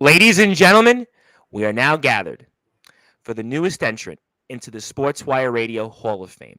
Ladies and gentlemen, we are now gathered for the newest entrant into the Sportswire Radio Hall of Fame.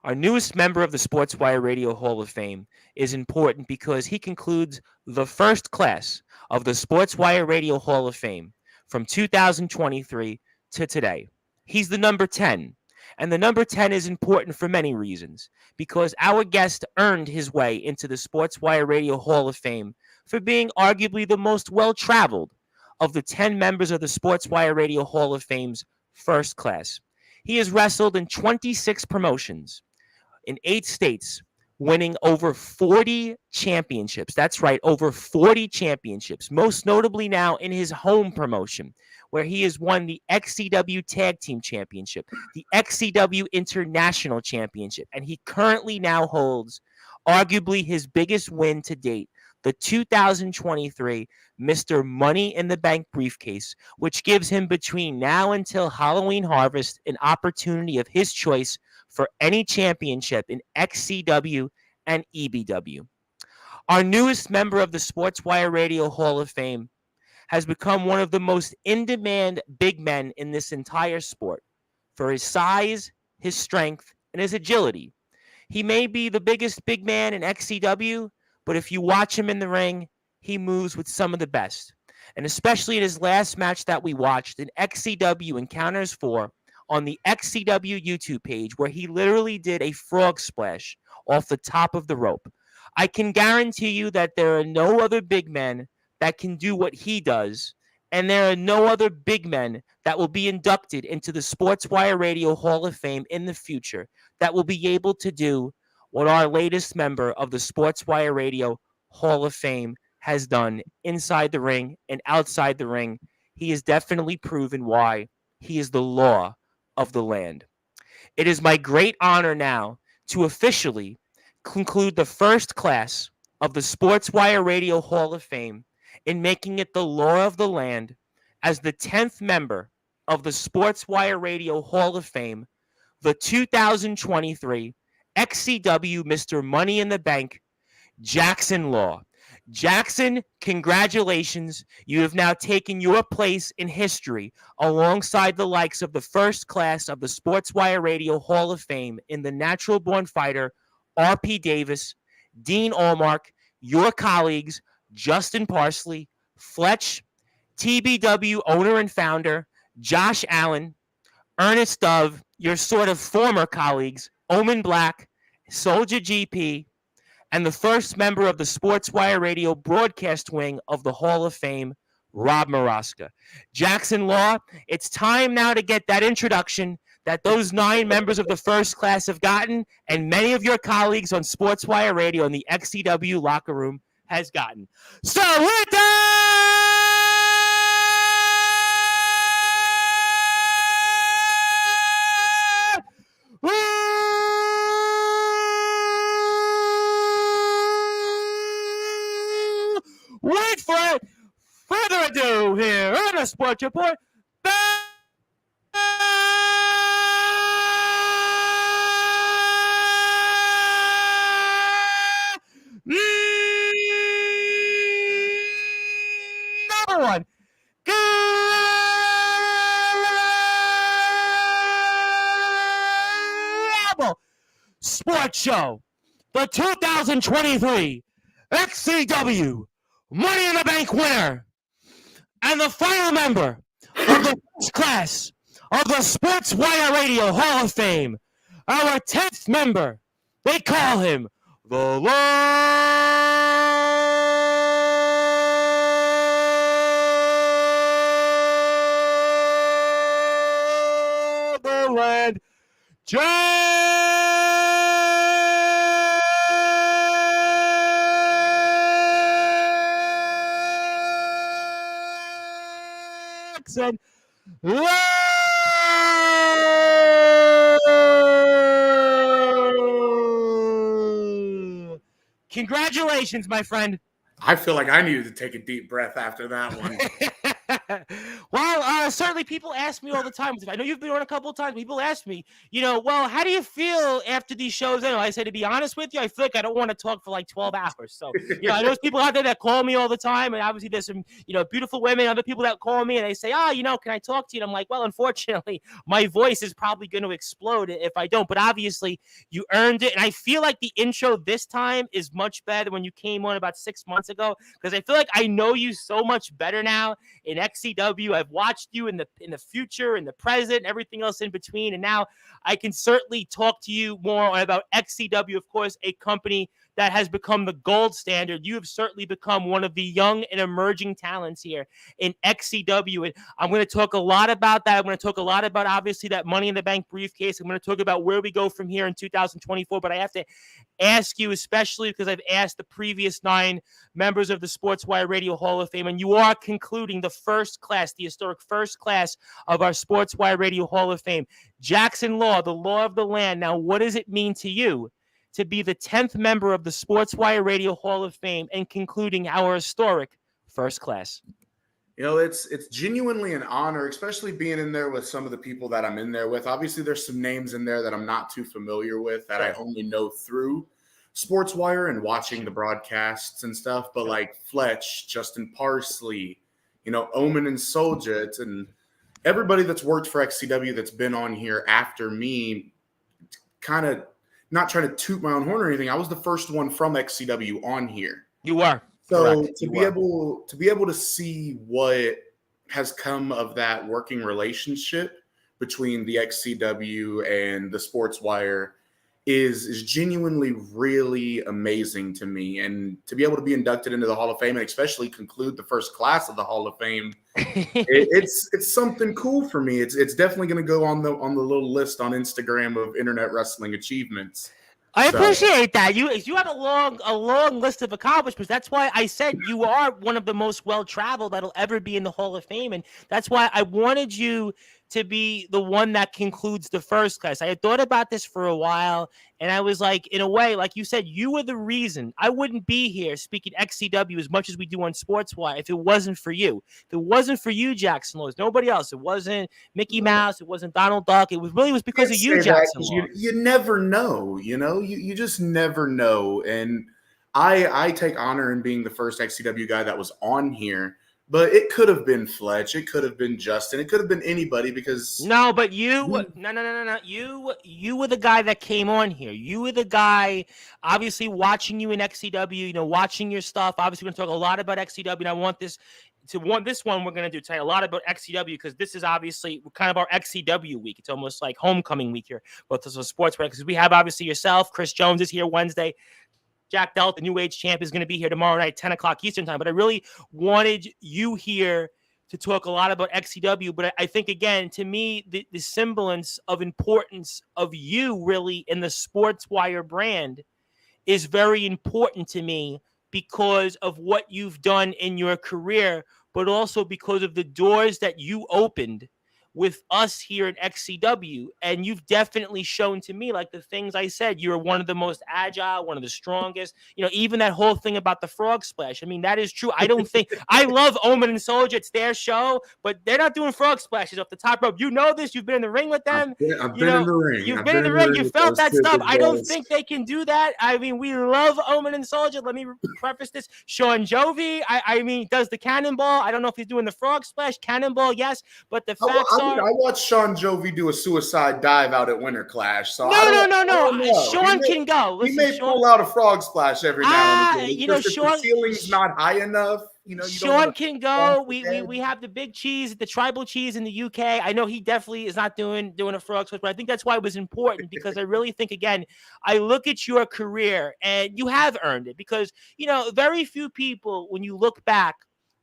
Our newest member of the Sportswire Radio Hall of Fame is important because he concludes the first class of the Sportswire Radio Hall of Fame from 2023 to today. He's the number 10, and the number 10 is important for many reasons because our guest earned his way into the Sportswire Radio Hall of Fame for being arguably the most well-traveled of the 10 members of the Sportswire Radio Hall of Fame's first class. He has wrestled in 26 promotions in 8 states, winning over 40 championships. That's right, over 40 championships, most notably now in his home promotion, where he has won the XCW Tag Team Championship, the XCW International Championship, and he currently now holds arguably his biggest win to date, the 2023 Mr. Money in the Bank briefcase, which gives him between now until Halloween Harvest an opportunity of his choice for any championship in XCW and EBW. Our newest member of the Sportswire Radio Hall of Fame has become one of the most in-demand big men in this entire sport for his size, his strength, and his agility. He may be the biggest big man in XCW, but if you watch him in the ring, he moves with some of the best. And especially in his last match that we watched in XCW Encounters 4 on the XCW YouTube page, where he literally did a frog splash off the top of the rope. I can guarantee you that there are no other big men that can do what he does, and there are no other big men that will be inducted into the Sportswire Radio Hall of Fame in the future that will be able to do what our latest member of the Sportswire Radio Hall of Fame has done inside the ring and outside the ring. He has definitely proven why he is the law of the land. It is my great honor now to officially conclude the first class of the Sportswire Radio Hall of Fame in making it the law of the land as the 10th member of the Sportswire Radio Hall of Fame, the 2023 XCW Mr. Money in the Bank, Jaxsin Law. Jaxsin, congratulations. You have now taken your place in history alongside the likes of the first class of the Sportswire Radio Hall of Fame in the Natural Born Fighter, R.P. Davis, Dean Allmark, your colleagues, Justin Parsley, Fletch, TBW owner and founder, Josh Allen, Ernest Dove, your sort of former colleagues, Omen Black, Soldier GP, and the first member of the Sportswire Radio broadcast wing of the Hall of Fame, Rob Maraska. Jaxsin Law, it's time now to get that introduction that those 9 members of the first class have gotten, and many of your colleagues on Sportswire Radio in the XCW locker room has gotten. So with that, wait for it. Further ado here on the Sports Report. Number 1. Global Sports Show. The 2023 XCW Money in the Bank winner and the final member of the first class of the Sportswire Radio Hall of Fame, our 10th member. They call him the Law of the Land, Jaxsin Law. Congratulations, my friend. I feel like I needed to take a deep breath after that one. Well, certainly people ask me all the time. I know you've been on a couple of times. People ask me, well, how do you feel after these shows? I say, to be honest with you, I feel like I don't want to talk for like 12 hours. So, I know there's people out there that call me all the time. And obviously there's some, beautiful women, other people that call me and they say, can I talk to you? And I'm like, well, unfortunately, my voice is probably going to explode if I don't. But obviously, you earned it. And I feel like the intro this time is much better than when you came on about 6 months ago, because I feel like I know you so much better now in XCW. I've watched you in the future, in the present, and everything else in between. And now I can certainly talk to you more about XCW, of course, a company that has become the gold standard. You have certainly become one of the young and emerging talents here in XCW. And I'm going to talk a lot about that. I'm going to talk a lot about, obviously, that Money in the Bank briefcase. I'm going to talk about where we go from here in 2024. But I have to ask you, especially because I've asked the previous 9 members of the Sportswire Radio Hall of Fame, and you are concluding the first class, the historic first class of our Sportswire Radio Hall of Fame. Jaxsin Law, the law of the land. Now, what does it mean to you to be the 10th member of the Sportswire Radio Hall of Fame and concluding our historic first class? It's genuinely an honor, especially being in there with some of the people that I'm in there with. Obviously, there's some names in there that I'm not too familiar with that I only know through Sportswire and watching the broadcasts and stuff. But like Fletch, Justin Parsley, Omen and Soldier, and everybody that's worked for XCW that's been on here after me, kind of not trying to toot my own horn or anything. I was the first one from XCW on here. You are. So to be able to see what has come of that working relationship between the XCW and the Sportswire is genuinely really amazing to me. And to be able to be inducted into the Hall of Fame and especially conclude the first class of the Hall of Fame, it's something cool for me. It's definitely going to go on the little list on Instagram of Internet Wrestling achievements. I appreciate that. You have a long list of accomplishments. That's why I said you are one of the most well-traveled that'll ever be in the Hall of Fame, and that's why I wanted you to be the one that concludes the first class. I had thought about this for a while, and I was like, in a way, like you said, you were the reason. I wouldn't be here speaking XCW as much as we do on Sportswire if it wasn't for you. If it wasn't for you, Jaxsin Law, nobody else. It wasn't Mickey Mouse. It wasn't Donald Duck. It was because of you, Jaxsin Law. You never know, you just never know. And I take honor in being the first XCW guy that was on here. But it could have been Fletch. It could have been Justin. It could have been anybody because no. But you no. You were the guy that came on here. You were the guy, obviously watching you in XCW. Watching your stuff. Obviously, we're going to talk a lot about XCW. And I want this one we're going to tell you a lot about XCW because this is obviously kind of our XCW week. It's almost like homecoming week here, both as a sports because we have obviously yourself. Chris Jones is here Wednesday. Jack Delt, the New Age champ, is going to be here tomorrow night, 10 o'clock Eastern time. But I really wanted you here to talk a lot about XCW. But I think, again, to me, the semblance of importance of you really in the Sportswire brand is very important to me because of what you've done in your career, but also because of the doors that you opened with us here at XCW. And you've definitely shown to me, like the things I said, you're one of the most agile, one of the strongest, even that whole thing about the frog splash. I mean, that is true. I don't think I love Omen and Soldier. It's their show, but they're not doing frog splashes off the top rope. You know this. You've been in the ring with them. I've been in the ring. You've been in the ring. You felt that stuff. I don't think they can do that. I mean, we love Omen and Soldier. Let me preface this. Sean Jovi, I mean, does the cannonball. I don't know if he's doing the frog splash. Cannonball, yes. But the facts are... I watched Sean Jovi do a suicide dive out at Winter Clash. So no. Sean can go. Listen, he may pull out a frog splash every now and then. Sean, the ceiling's not high enough. Sean can go. We have the big cheese, the tribal cheese in the UK. I know he definitely is not doing a frog splash, but I think that's why it was important because I really think, again, I look at your career and you have earned it because, very few people, when you look back,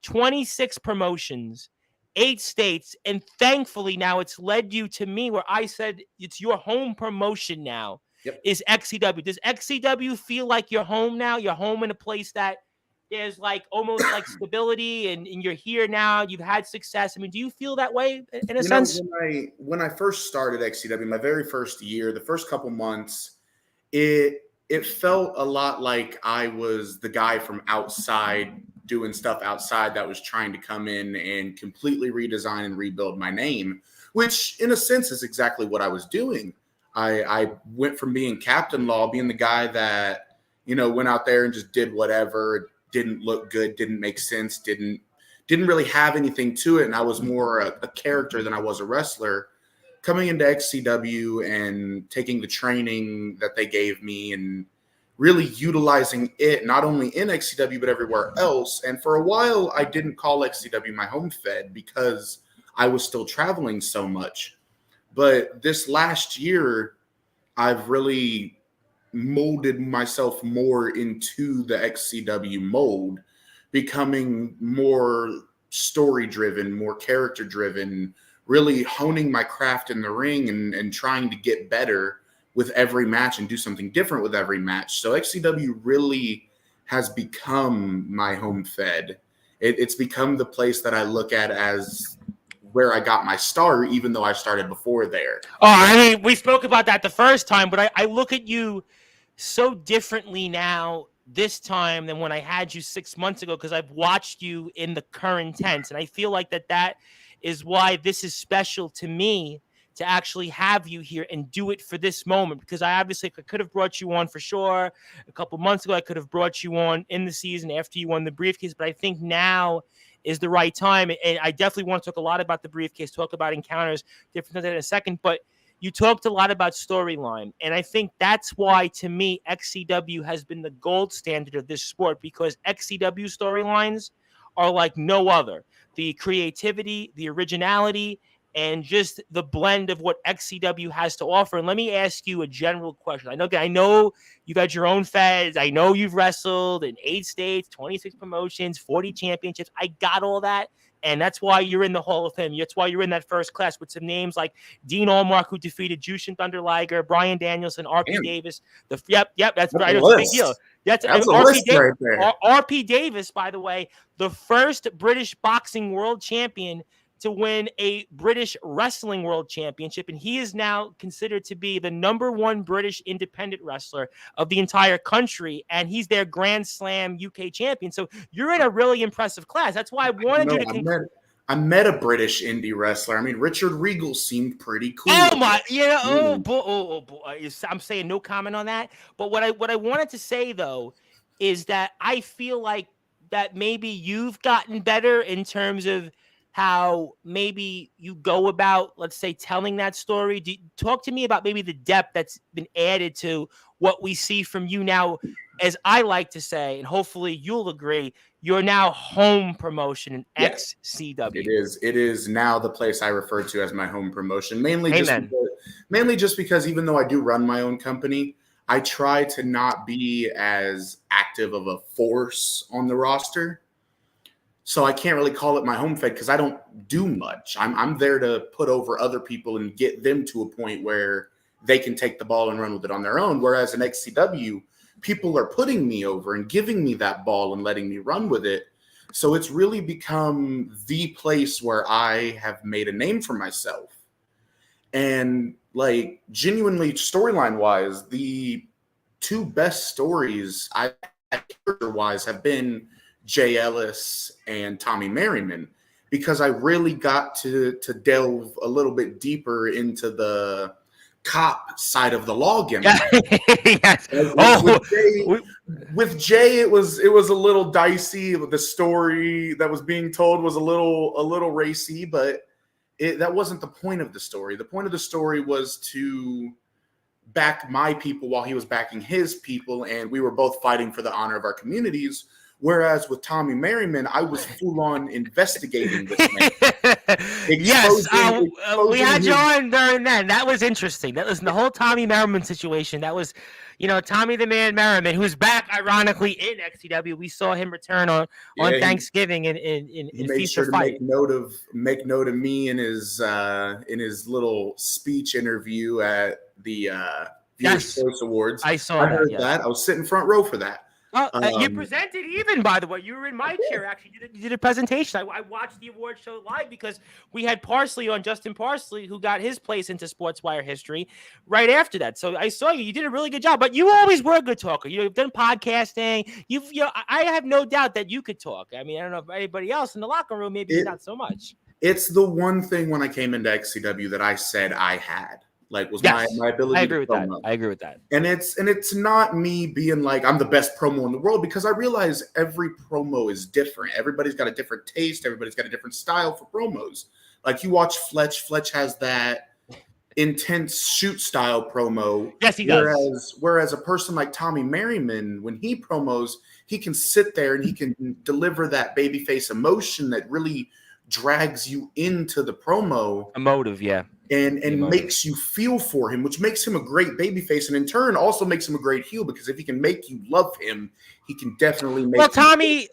26 promotions, 8 states, and thankfully now it's led you to me where I said it's your home promotion now. Yep. Is XCW. Does XCW feel like you're home now? You're home in a place that there's like almost like stability and you're here now. You've had success. I mean, do you feel that way in a sense? When I first started XCW, my very first year, the first couple months, it felt a lot like I was the guy from outside doing stuff outside that was trying to come in and completely redesign and rebuild my name, which in a sense is exactly what I was doing. I went from being Captain Law, being the guy that, went out there and just did whatever, didn't look good, didn't make sense, didn't really have anything to it. And I was more a character than I was a wrestler. Coming into XCW and taking the training that they gave me and really utilizing it, not only in XCW, but everywhere else. And for a while, I didn't call XCW my home fed because I was still traveling so much. But this last year, I've really molded myself more into the XCW mold, becoming more story-driven, more character-driven, really honing my craft in the ring and trying to get better with every match and do something different with every match. So XCW really has become my home fed. It's become the place that I look at as where I got my start, even though I started before there. Oh, I mean, we spoke about that the first time, but I look at you so differently now this time than when I had you 6 months ago, because I've watched you in the current tense. And I feel like that is why this is special to me, to actually have you here and do it for this moment, because I could have brought you on for sure a couple months ago. I could have brought you on in the season after you won the briefcase, but I think now is the right time. And I definitely want to talk a lot about the briefcase, talk about encounters, different things in a second, but you talked a lot about storyline. And I think that's why, to me, XCW has been the gold standard of this sport, because XCW storylines are like no other. The creativity, the originality, and just the blend of what XCW has to offer. And let me ask you a general question. I know you've had your own feds. I know you've wrestled in 8 states, 26 promotions, 40 championships. I got all that. And that's why you're in the Hall of Fame. That's why you're in that first class with some names like Dean Allmark, who defeated Jushin Thunder Liger, Brian Danielson, RP Davis. Yep, that's right. It's a big deal. That's a list right there. RP Davis, by the way, the first British boxing world champion to win a British wrestling world championship. And he is now considered to be the #1 British independent wrestler of the entire country. And he's their Grand Slam UK champion. So you're in a really impressive class. That's why I wanted you to I met a British indie wrestler. I mean, Richard Regal seemed pretty cool. Oh my, boy. I'm saying no comment on that. But what I wanted to say though is that I feel like that maybe you've gotten better in terms of how maybe you go about, let's say, telling that story. Talk to me about maybe the depth that's been added to what we see from you now, as I like to say, and hopefully you'll agree, you're now home promotion in XCW. It is now the place I refer to as my home promotion, mainly just because even though I do run my own company, I try to not be as active of a force on the roster. So I can't really call it my home fed because I don't do much. I'm there to put over other people and get them to a point where they can take the ball and run with it on their own. Whereas in XCW, people are putting me over and giving me that ball and letting me run with it. So it's really become the place where I have made a name for myself. And like genuinely storyline wise, the 2 best stories character wise have been Jay Ellis and Tommy Merriman, because I really got to delve a little bit deeper into the cop side of the law gimmick. Yes. With Jay, it was a little dicey. The story that was being told was a little racy, but that wasn't the point of the story. The point of the story was to back my people while he was backing his people, and we were both fighting for the honor of our communities. Whereas with Tommy Merriman, I was full on investigating this man. Yes, we had you on during that. That was interesting. That was the whole Tommy Merriman situation. That was, Tommy the Man Merriman, who's back ironically in XCW. We saw him return on Thanksgiving in Feast or Fight. Make note of me in his little speech interview at the Viewers Choice Awards. I saw I heard that. I was sitting front row for that. You presented even, by the way. You were in my chair, actually. You did a presentation. I watched the award show live because we had Parsley on, Justin Parsley, who got his place into Sportswire history right after that. So I saw you. You did a really good job. But you always were a good talker. You've done podcasting. I have no doubt that you could talk. I mean, I don't know if anybody else in the locker room, maybe not so much. It's the one thing when I came into XCW that I said I had. Like, was my ability. I agree with that. I agree with that. And it's not me being like I'm the best promo in the world, because I realize every promo is different. Everybody's got a different taste. Everybody's got a different style for promos. Like, you watch Fletch. Fletch has that intense shoot style promo. Yes, he does. Whereas a person like Tommy Merriman, when he promos, he can sit there and he can deliver that babyface emotion that really drags you into the promo. Emotive, yeah. And makes you feel for him, which makes him a great babyface, and in turn also makes him a great heel, because if he can make you love him, he can definitely make. Well, Tommy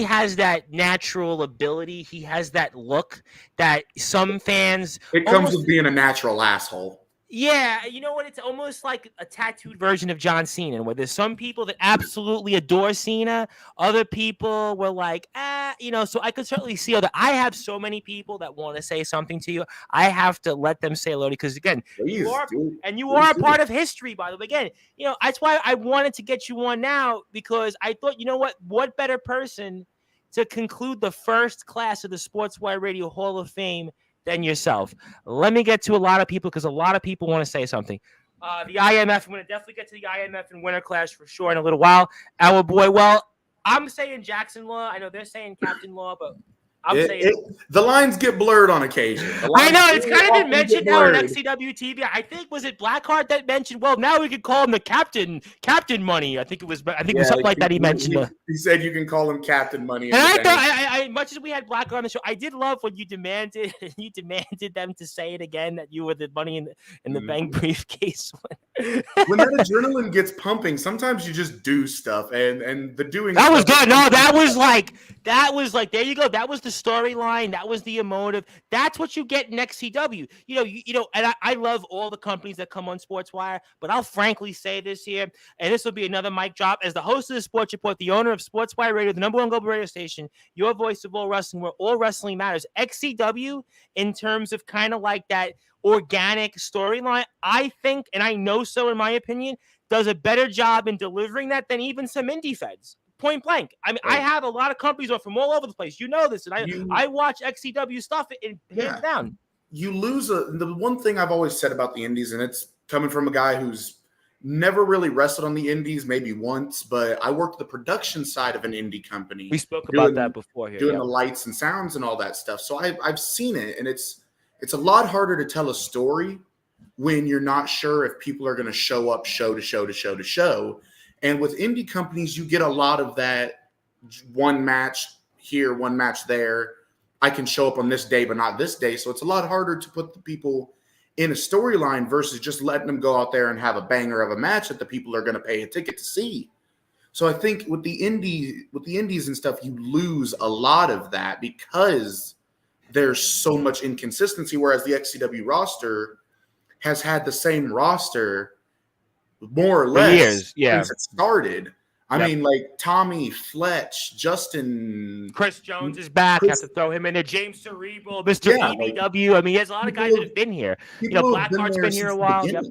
has that natural ability. He has that look that some fans. It comes with being a natural asshole. Yeah, you know what? It's almost like a tattooed version of John Cena, where there's some people that absolutely adore Cena. Other people were like, so I could certainly see that. I have so many people that want to say something to you. I have to let them say hello, because again, you are a part of history, by the way. Again, that's why I wanted to get you on now, because I thought, what better person to conclude the first class of the Sportswire Radio Hall of Fame than yourself. Let me get to a lot of people, because a lot of people want to say something. The IMF, I'm going to definitely get to the IMF and Winter Clash for sure in a little while. Our boy, well, I'm saying Jaxsin Law. I know they're saying Captain Law, but I'm saying the lines get blurred on occasion. I know, it's kind of been mentioned now on XCW TV. I think, was it Blackheart that mentioned, well, now we could call him the Captain Money. I think it was something like that he mentioned. He said you can call him Captain Money. And I thought, much as we had Blackheart on the show, I did love when you demanded them to say it again, that you were the Money in the Bank briefcase. When that adrenaline gets pumping, sometimes you just do stuff, and the doing. That was good. No, that was like there you go. That was the storyline. That was the emotive. That's what you get in XCW. And I love all the companies that come on Sportswire, but I'll frankly say this here, and this will be another mic drop. As the host of the Sports Report, the owner of Sportswire Radio, the #1 global radio station, your voice of all wrestling, where all wrestling matters. XCW, in terms of kind of like that organic storyline, I think, and I know so in my opinion, does a better job in delivering that than even some indie feds. Point blank. I mean, I have a lot of companies from all over the place. You know this, and I watch XCW stuff hands down. You lose the one thing I've always said about the indies, and it's coming from a guy who's never really wrestled on the indies, maybe once, but I worked the production side of an indie company. We spoke about that before here. Doing the lights and sounds and all that stuff. So I've seen it, and it's a lot harder to tell a story when you're not sure if people are going to show up show to show. And with indie companies, you get a lot of that one match here, one match there. I can show up on this day, but not this day. So it's a lot harder to put the people in a storyline versus just letting them go out there and have a banger of a match that the people are going to pay a ticket to see. So I think with the indies and stuff, you lose a lot of that because there's so much inconsistency. Whereas the XCW roster has had the same roster more or less since it started. I mean, like Tommy, Fletch, Justin. Chris Jones is back. Have to throw him in there. James Cerebral, Mr. EBW. I mean, he has a lot of guys that have been here. Blackheart's been here a while. Yep.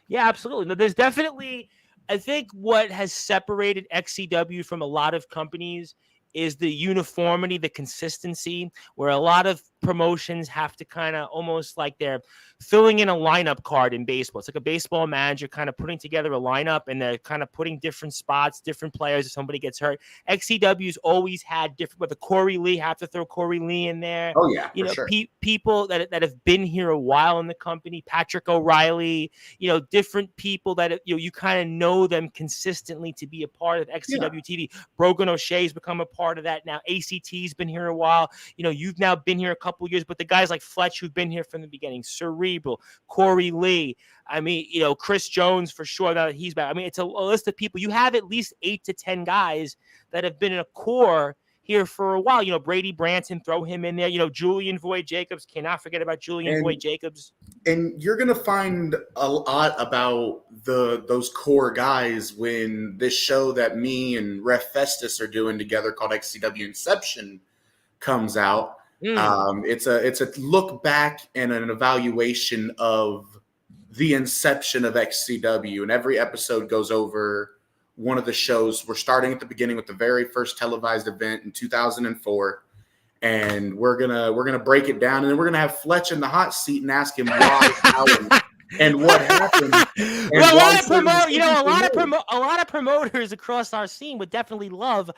Yeah, absolutely. No, there's definitely, I think what has separated XCW from a lot of companies is the uniformity, the consistency, where a lot of promotions have to kind of almost like they're filling in a lineup card in baseball. It's like a baseball manager kind of putting together a lineup, and they're kind of putting different spots, different players if somebody gets hurt. XCW's always had different, with the Corey Lee, have to throw Corey Lee in there. Oh yeah, sure. People that have been here a while in the company, Patrick O'Reilly, different people that you kind of know them consistently to be a part of XCW TV. Brogan O'Shea's become a part of that now. ACT's been here a while. You've now been here a couple years, but the guys like Fletch who've been here from the beginning, Cerebral, Corey Lee, I mean, Chris Jones for sure, now that he's back. I mean, it's a list of people. You have at least 8 to 10 guys that have been in a core here for a while. Brady Branson, throw him in there. Julian Voigt-Jacobs, cannot forget about Julian Voigt-Jacobs. And you're gonna find a lot about those core guys when this show that me and Ref Festus are doing together called XCW Inception comes out. It's a look back and an evaluation of the inception of XCW, and every episode goes over one of the shows. We're starting at the beginning with the very first televised event in 2004, and we're gonna break it down, and then we're gonna have Fletch in the hot seat and ask him why, how, and what happened. Well, a lot of promoters across our scene would definitely love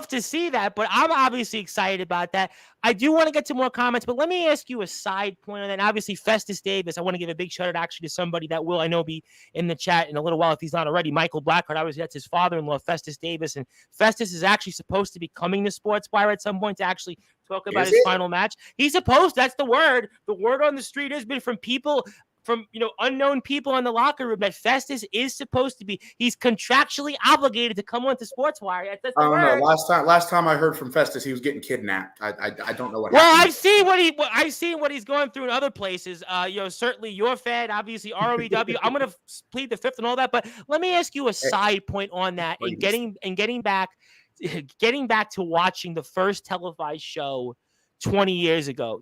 to see that, but I'm obviously excited about that. I do want to get to more comments, but let me ask you a side point on that. Obviously, Festus Davis, I want to give a big shout out actually to somebody that will, I know, be in the chat in a little while if he's not already. Michael Blackheart, obviously that's his father-in-law, Festus Davis, and Festus is actually supposed to be coming to Sportswire at some point to actually talk about his final match. He's supposed, that's the word. The word on the street has been from people, from unknown people in the locker room, that Festus is supposed to be. He's contractually obligated to come on to Sportswire. That's the word. No, last time I heard from Festus, he was getting kidnapped. I don't know what happened. Well, I've seen what he's going through in other places. Certainly your Fed, obviously ROEW. I'm gonna plead the fifth and all that, but let me ask you a side point on that. Please. And getting back to watching the first televised show 20 years ago.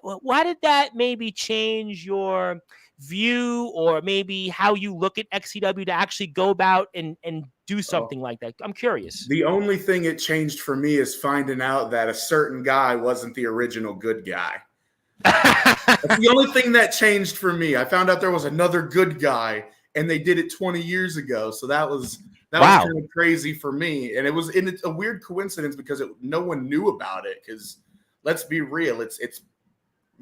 Why did that maybe change your view, or maybe how you look at XCW to actually go about and do something like that? I'm curious. The only thing it changed for me is finding out that a certain guy wasn't the original good guy. That's the only thing that changed for me. I found out there was another good guy, and they did it 20 years ago. So that was kind of crazy for me. And it's a weird coincidence because no one knew about it, because let's be real. It's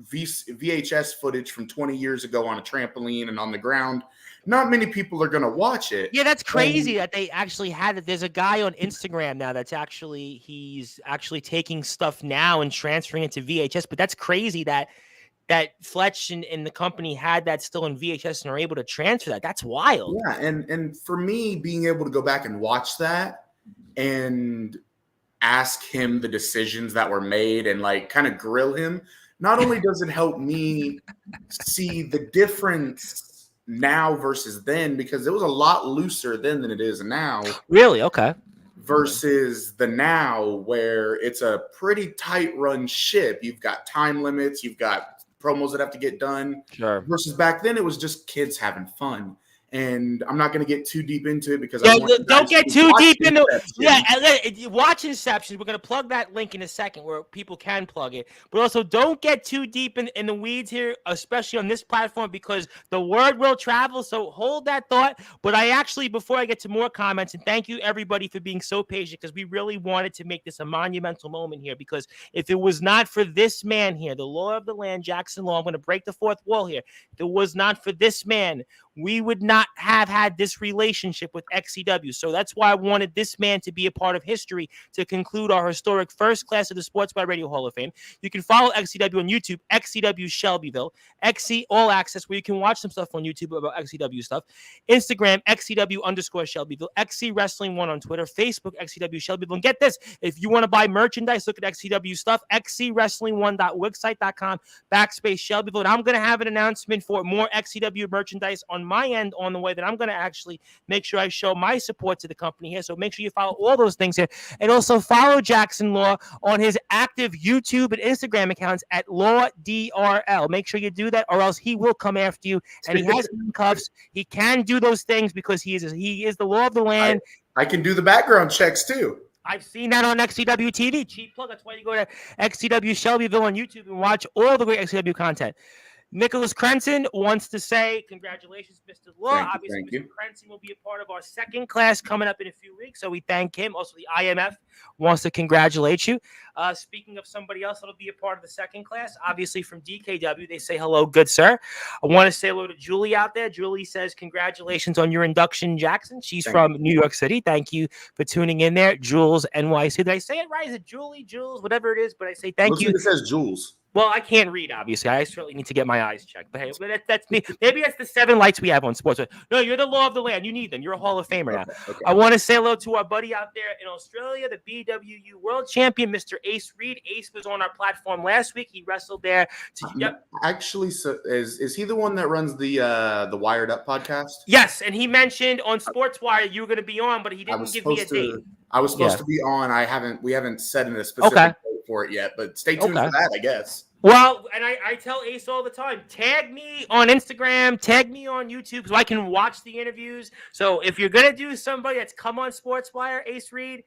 VHS footage from 20 years ago on a trampoline and on the ground. Not many people are going to watch it. Yeah, that's crazy that they actually had it. There's a guy on Instagram now he's actually taking stuff now and transferring it to VHS. But that's crazy that Fletch and the company had that still in VHS and are able to transfer that. That's wild. Yeah, and for me, being able to go back and watch that and ask him the decisions that were made and kind of grill him, not only does it help me see the difference now versus then, because it was a lot looser then than it is now. Really? Okay. Versus the now, where it's a pretty tight run ship. You've got time limits, you've got promos that have to get done. Sure. Versus back then, it was just kids having fun. And I'm not going to get too deep into it because don't get too deep into it. Yeah, watch Inception. We're going to plug that link in a second where people can plug it. But also, don't get too deep in the weeds here, especially on this platform, because the word will travel. So hold that thought. But before I get to more comments, and thank you everybody for being so patient, because we really wanted to make this a monumental moment here. Because if it was not for this man here, the law of the land, Jaxsin Law, I'm going to break the fourth wall here. If it was not for this man, we would not have had this relationship with XCW. So that's why I wanted this man to be a part of history to conclude our historic first class of the Sportswire Radio Hall of Fame. You can follow XCW on YouTube, XCW Shelbyville, XC All Access, where you can watch some stuff on YouTube about XCW stuff. Instagram, XCW_Shelbyville, XC Wrestling 1 on Twitter, Facebook, XCW Shelbyville. And get this, if you want to buy merchandise, look at XCW stuff, xcwrestling1.wixsite.com/Shelbyville. And I'm going to have an announcement for more XCW merchandise on my end on the way that I'm going to actually make sure I show my support to the company here. So make sure you follow all those things here. And also follow Jaxsin Law on his active YouTube and Instagram accounts at LawDRL. Make sure you do that, or else he will come after you. And he has cuffs. He can do those things because he is the law of the land. I can do the background checks too. I've seen that on XCW TV. Cheap plug. That's why you go to XCW Shelbyville on YouTube and watch all the great XCW content. Nicholas Crenson wants to say congratulations, Mr. Law. Obviously, Mr. Crenson will be a part of our second class coming up in a few weeks, so we thank him. Also, the IMF wants to congratulate you. Speaking of somebody else that'll be a part of the second class, obviously from DKW, they say hello, good sir. I want to say hello to Julie out there. Julie says congratulations on your induction, Jaxsin. She's from New York City. Thank you for tuning in there. Jules NYC. Did I say it right? Is it Julie, Jules, whatever it is? But I say thank you. It says Jules. Well, I can't read, obviously. I certainly need to get my eyes checked. But hey, that's me. Maybe that's the 7 lights we have on sports. No, you're the law of the land. You need them. You're a Hall of Famer now. Okay. I want to say hello to our buddy out there in Australia, the BWU World Champion, Mr. Ace Reed. Ace was on our platform last week. He wrestled there. Actually, so is he the one that runs the Wired Up podcast? Yes, and he mentioned on Sportswire you were going to be on, but he didn't give me a date. I was supposed to be on. We haven't set in a specific date for it yet, but stay tuned for that, I guess. Well, and I tell Ace all the time, tag me on Instagram, tag me on YouTube so I can watch the interviews. So if you're going to do somebody that's come on Sportswire, Ace Reed,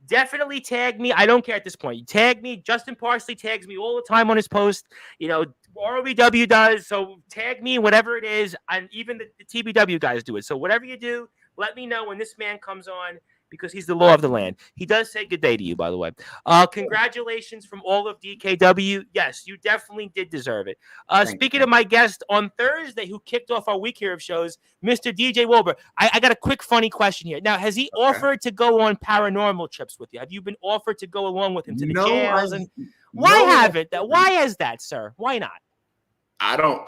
definitely tag me. I don't care at this point. You tag me. Justin Parsley tags me all the time on his post. ROBW does. So tag me, whatever it is. And even the TBW guys do it. So whatever you do, let me know when this man comes on, because he's the law of the land. He does say good day to you, by the way. Congratulations from all of DKW. Yes, you definitely did deserve it. Speaking of my guest on Thursday, who kicked off our week here of shows, Mr. DJ Wilbur. I got a quick, funny question here. Now, has he offered to go on paranormal trips with you? Have you been offered to go along with him to the jails? Why haven't that? Why is that, sir? Why not? I don't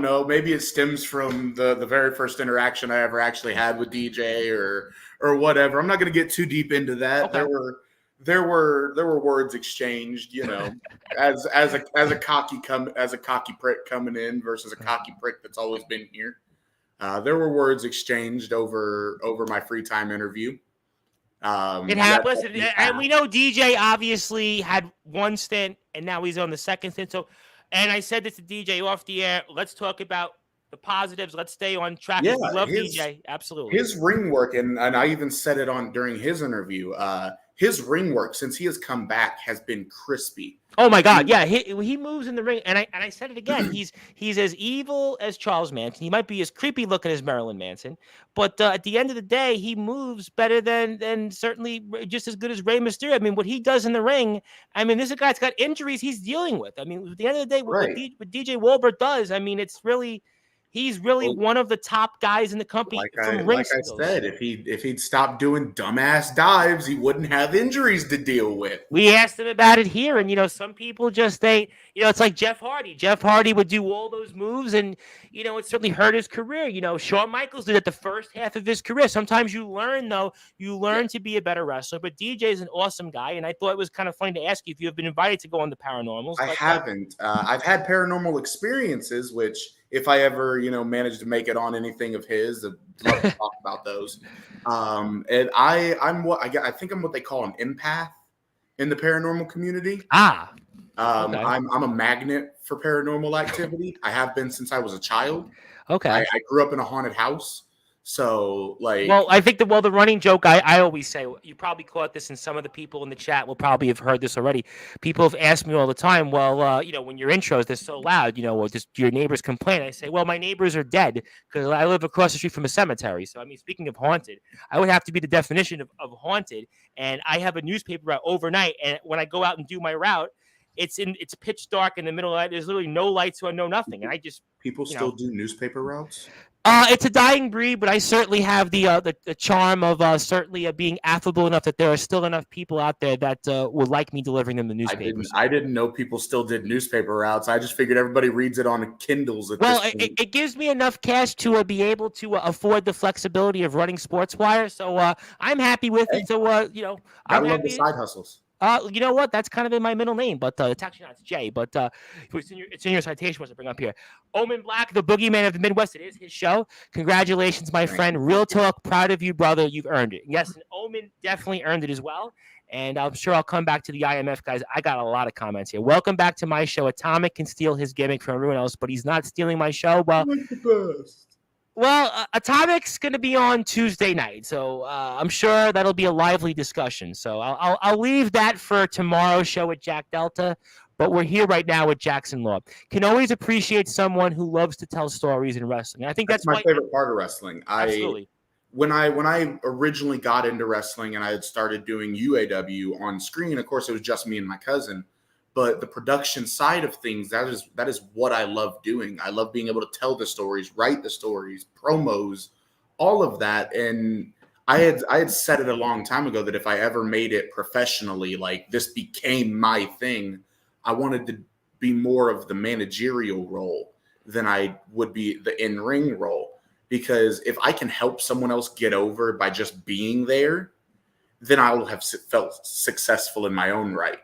know. Maybe it stems from the very first interaction I ever actually had with DJ or whatever. I'm not going to get too deep into that. Okay. There were words exchanged, as a cocky prick coming in versus a cocky prick that's always been here. There were words exchanged over my free time interview. It happens, and we know DJ obviously had one stint, and now he's on the second stint. So. And I said this to DJ off the air. Let's talk about the positives. Let's stay on track. Yeah, we love DJ. Absolutely. His ring work, and I even said it during his interview. His ring work since he has come back has been crispy. Oh my God, yeah, he moves in the ring, and I said it again. He's as evil as Charles Manson. He might be as creepy looking as Marilyn Manson, but at the end of the day, he moves better than certainly just as good as Rey Mysterio. I mean, what he does in the ring. I mean, this guy's got injuries he's dealing with. I mean, at the end of the day, what DJ Wilbur does. I mean, it's really. He's really one of the top guys in the company. Like I said, if he'd stopped doing dumbass dives, he wouldn't have injuries to deal with. We asked him about it here, and some people just it's like Jeff Hardy. Jeff Hardy would do all those moves, and it certainly hurt his career. Shawn Michaels did it the first half of his career. Sometimes you learn to be a better wrestler. But DJ is an awesome guy, and I thought it was kind of funny to ask you if you have been invited to go on the paranormals. I haven't. I've had paranormal experiences, which. If I ever, manage to make it on anything of his, I'd love to talk about those. And I think I'm what they call an empath in the paranormal community. Okay. I'm a magnet for paranormal activity. I have been since I was a child. Okay. I grew up in a haunted house. So, well, I think the running joke I always say, you probably caught this, and some of the people in the chat will probably have heard this already. People have asked me all the time, well, when your intros, they're so loud, or just your neighbors complain. I say, well, my neighbors are dead because I live across the street from a cemetery. So, I mean, speaking of haunted, I would have to be the definition of haunted. And I have a newspaper route overnight. And when I go out and do my route, it's pitch dark in the middle of the night. There's literally no lights or no nothing. And I just people still do newspaper routes. It's a dying breed, but I certainly have the charm of certainly being affable enough that there are still enough people out there that would like me delivering them the newspapers. I didn't know people still did newspaper routes. I just figured everybody reads it on Kindles. It gives me enough cash to be able to afford the flexibility of running Sportswire. So I'm happy with it. So I love the side hustles. You know what? That's kind of in my middle name, but it's actually not. It's Jay, but it's in your citation. What's to bring up here? Omen Black, the boogeyman of the Midwest. It is his show. Congratulations, my friend. Real talk. Proud of you, brother. You've earned it. Yes, and Omen definitely earned it as well. And I'm sure I'll come back to the IMF guys. I got a lot of comments here. Welcome back to my show. Atomic can steal his gimmick from everyone else, but he's not stealing my show. Well, Atomic's going to be on Tuesday night, so I'm sure that'll be a lively discussion. So I'll leave that for tomorrow's show at Jack Delta, but we're here right now with Jaxsin Law. Can always appreciate someone who loves to tell stories in wrestling. I think that's my favorite part of wrestling. Absolutely. When I originally got into wrestling and I had started doing UAW on screen, of course, it was just me and my cousin. But the production side of things, that is what I love doing. I love being able to tell the stories, write the stories, promos, all of that. And I had said it a long time ago that if I ever made it professionally, like this became my thing, I wanted to be more of the managerial role than I would be the in-ring role. Because if I can help someone else get over by just being there, then I will have felt successful in my own right.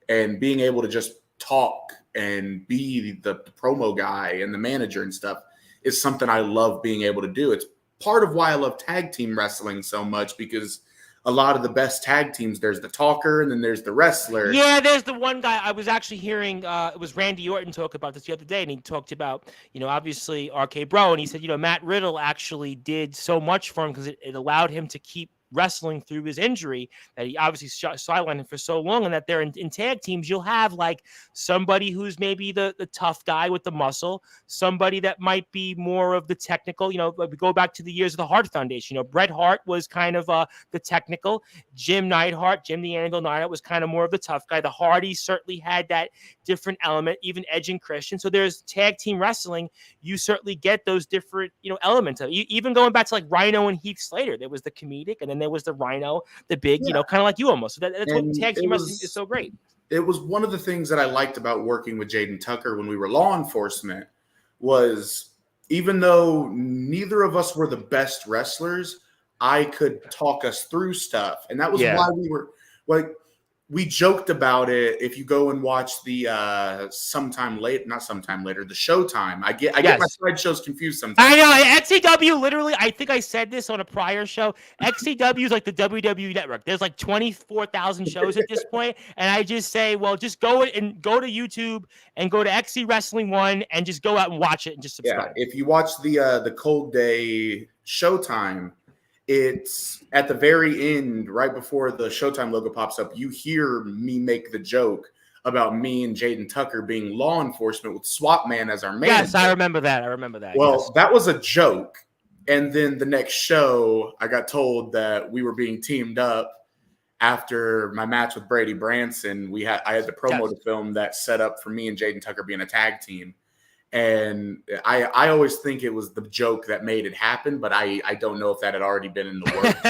And being able to just talk and be the promo guy and the manager and stuff is something I love being able to do. It's part of why I love tag team wrestling so much, because a lot of the best tag teams, there's the talker and then there's the wrestler. Yeah, there's the one guy I was actually hearing. It was Randy Orton talk about this the other day, and he talked about, obviously RK Bro, and he said, Matt Riddle actually did so much for him because it allowed him to keep wrestling through his injury that he obviously sidelined him for so long, and that they're in tag teams, you'll have like somebody who's maybe the tough guy with the muscle, somebody that might be more of the technical. We go back to the years of the Hart Foundation. Bret Hart was kind of the technical. Jim the Anvil Neidhart was kind of more of the tough guy. The Hardys certainly had that different element, even Edge and Christian. So there's tag team wrestling. You certainly get those different, elements of it. Even going back to like Rhino and Heath Slater, there was the comedic, and then there was the Rhino, the big, kind of like you almost. So that's what tag team wrestling is so great. It was one of the things that I liked about working with Jaden Tucker when we were law enforcement was, even though neither of us were the best wrestlers, I could talk us through stuff. And that was why we were like, we joked about it. If you go and watch the the Showtime, I get my side shows confused sometimes. I know XCW, literally, I think I said this on a prior show. XCW is like the WWE network. There's like 24,000 shows at this point, and I just say, well, just go to YouTube and go to XC Wrestling 1 and just go out and watch it and just subscribe. Yeah, if you watch the Cold Day Showtime, it's at the very end, right before the Showtime logo pops up, you hear me make the joke about me and Jaden Tucker being law enforcement with Swap Man as our manager. Yes, I remember that. Well, that was a joke. And then the next show, I got told that we were being teamed up after my match with Brady Branson. I had the promo to film that set up for me and Jaden Tucker being a tag team. And I always think it was the joke that made it happen, but I don't know if that had already been in the works.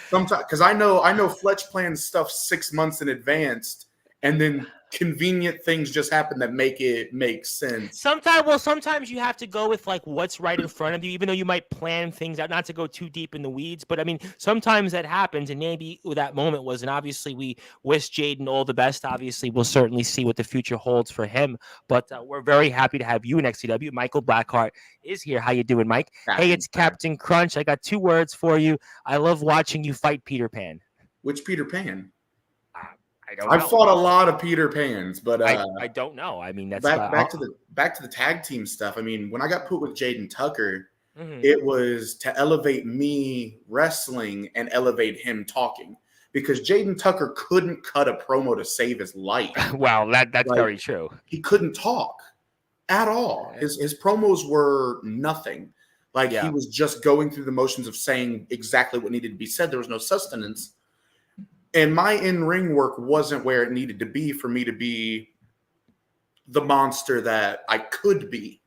Sometimes, because I know Fletch plans stuff 6 months in advance, and then convenient things just happen that make it make sense. Sometimes you have to go with like what's right in front of you, even though you might plan things out, not to go too deep in the weeds. But I mean, sometimes that happens, and maybe that moment was. And obviously, we wish Jaden all the best. Obviously, we'll certainly see what the future holds for him. But we're very happy to have you in XCW. Michael Blackheart is here. How you doing, Mike? Hey, it's Captain Crunch. I got 2 words for you. I love watching you fight Peter Pan. Which Peter Pan? I've fought a lot of Peter Pans, but I don't know. I mean, that's back to the tag team stuff. I mean, when I got put with Jaden Tucker, it was to elevate me wrestling and elevate him talking, because Jaden Tucker couldn't cut a promo to save his life. Well, that's very true. He couldn't talk at all. His promos were nothing. He was just going through the motions of saying exactly what needed to be said. There was no sustenance. And my in-ring work wasn't where it needed to be for me to be the monster that I could be.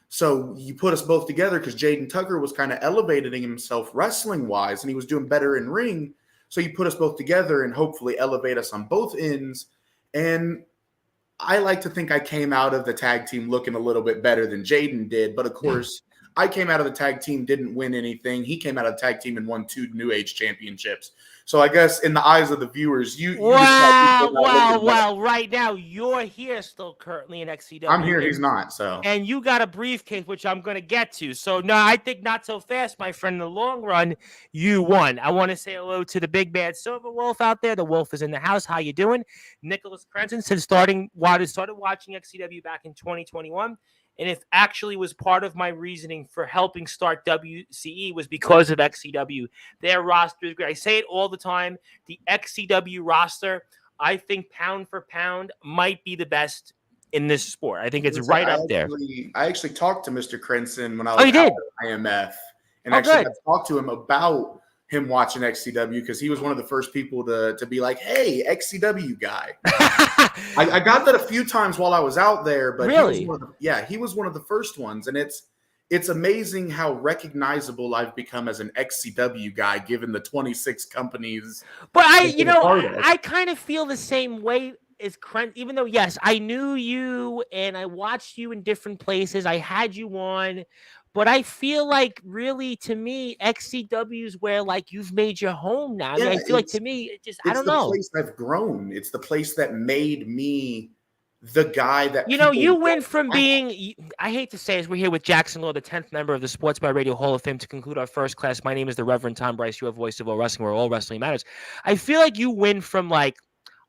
So you put us both together because Jaden Tucker was kind of elevating himself wrestling-wise, and he was doing better in ring. So you put us both together and hopefully elevate us on both ends. And I like to think I came out of the tag team looking a little bit better than Jaden did. But, of course, I came out of the tag team, didn't win anything. He came out of the tag team and won 2 New Age championships. So I guess in the eyes of the viewers, well, right now you're here still currently in XCW. I'm here, he's not. So, and you got a briefcase, which I'm going to get to. So no, I think not so fast, my friend. In the long run, you won. I want to say hello to the big bad Silver Wolf out there. The Wolf is in the house. How you doing, Nicholas Crenson? Since started watching XCW back in 2021. And if actually was part of my reasoning for helping start WCE was because of XCW. Their roster is great. I say it all the time. The XCW roster, I think pound for pound, might be the best in this sport. I think it's right up there. I actually talked to Mr. Crenson when I was at IMF. And I talked to him about him watching XCW because he was one of the first people to be like, hey, XCW guy. I got that a few times while I was out there, but really? He was one of the first ones. And it's amazing how recognizable I've become as an XCW guy, given the 26 companies. But I kind of feel the same way is even though, yes, I knew you and I watched you in different places, I had you on, but I feel like really to me, XCW is where like you've made your home now. I mean, Yeah, I feel like to me, I it's don't the know. place I've grown. It's the place that made me the guy that You know, people you want went from to have. being, I hate to say, as we're here with Jaxsin Law, the 10th member of the Sportswire Radio Hall of Fame, to conclude our first class. My name is the Reverend Tom Bryce, your voice of all wrestling, where all wrestling matters. I feel like you went from like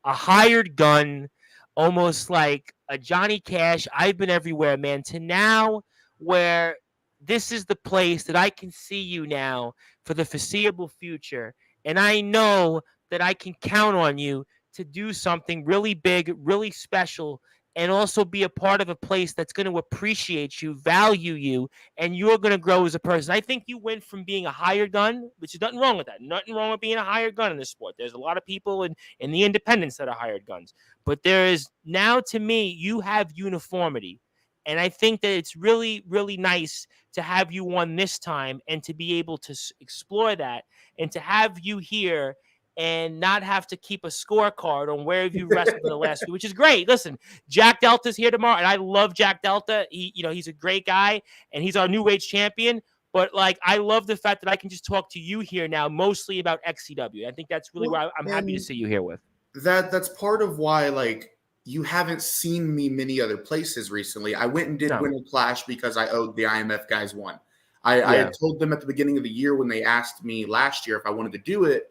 a hired gun, almost like a Johnny Cash, I've been everywhere, man, to now where this is the place that I can see you now for the foreseeable future. And I know that I can count on you to do something really big, really special, and also be a part of a place that's going to appreciate you, value you, and you're going to grow as a person. I think you went from being a hired gun, which is nothing wrong with that. Nothing wrong with being a hired gun in this sport. There's a lot of people in the independents that are hired guns. But there is now, to me, you have uniformity. And I think that it's really, really nice to have you on this time and to be able to explore that and to have you here and not have to keep a scorecard on where you've wrestled in the last week, which is great. Listen, Jack Delta's here tomorrow, and I love Jack Delta. He's a great guy, and he's our new age champion. But like, I love the fact that I can just talk to you here now, mostly about XCW. I think that's really Well, what I'm happy to see you here with. That's part of why, like, you haven't seen me many other places recently. I went and did No. Winter Clash because I owed the IMF guys one. I had told them at the beginning of the year when they asked me last year if I wanted to do it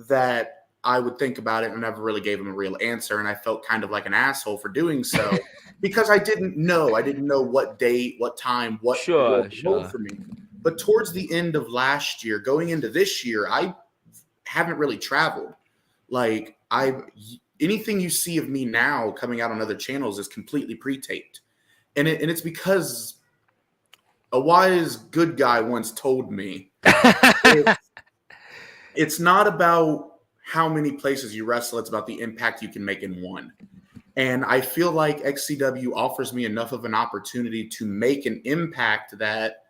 that I would think about it, and never really gave them a real answer. And I felt kind of like an asshole for doing so because I didn't know. I didn't know what date, what time, what Sure. hold for me. But towards the end of last year, going into this year, I haven't really traveled. Like, anything you see of me now coming out on other channels is completely pre-taped. And it's because a wise good guy once told me it's not about how many places you wrestle, it's about the impact you can make in one. And I feel like XCW offers me enough of an opportunity to make an impact that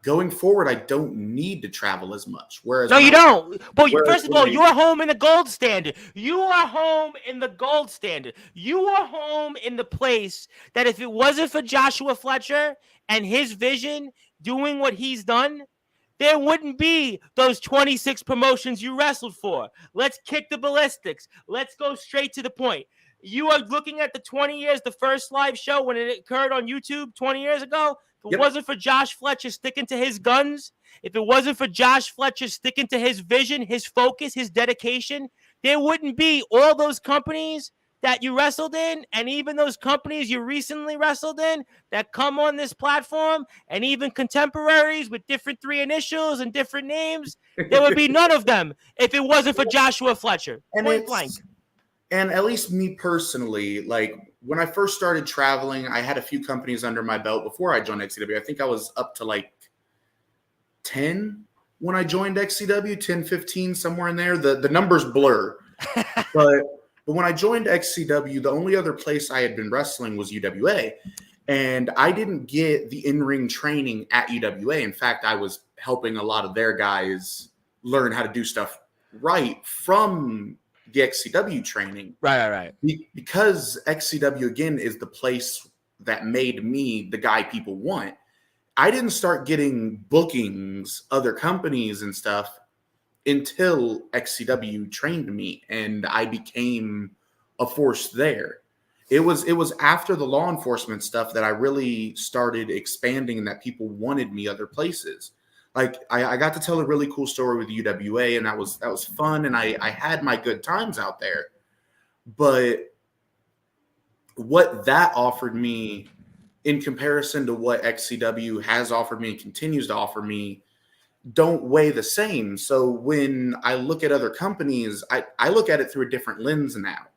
going forward, I don't need to travel as much. Whereas no, you don't. But first of all, you you're home in the gold standard. You are home in the gold standard. You are home in the place that if it wasn't for Joshua Fletcher and his vision doing what he's done, there wouldn't be those 26 promotions you wrestled for. Let's kick the ballistics. Let's go straight to the point. You are looking at the 20 years, the first live show when it occurred on YouTube 20 years ago. If it wasn't for Josh Fletcher sticking to his guns, if it wasn't for Josh Fletcher sticking to his vision, his focus, his dedication, there wouldn't be all those companies that you wrestled in, and even those companies you recently wrestled in that come on this platform, and even contemporaries with different 3 initials and different names, there would be none of them if it wasn't for Joshua Fletcher. Point blank. And at least me personally, like, when I first started traveling, I had a few companies under my belt before I joined XCW. I think I was up to like 10 when I joined XCW, 10, 15, somewhere in there. The numbers blur. But when I joined XCW, the only other place I had been wrestling was UWA. And I didn't get the in-ring training at UWA. In fact, I was helping a lot of their guys learn how to do stuff right from the XCW training. Right. Because XCW, again, is the place that made me the guy people want. I didn't start getting bookings, other companies and stuff until XCW trained me and I became a force there. It was after the law enforcement stuff that I really started expanding and that people wanted me other places. Like, I got to tell a really cool story with UWA, and that was fun, and I had my good times out there. But what that offered me in comparison to what XCW has offered me and continues to offer me don't weigh the same. So when I look at other companies, I look at it through a different lens now.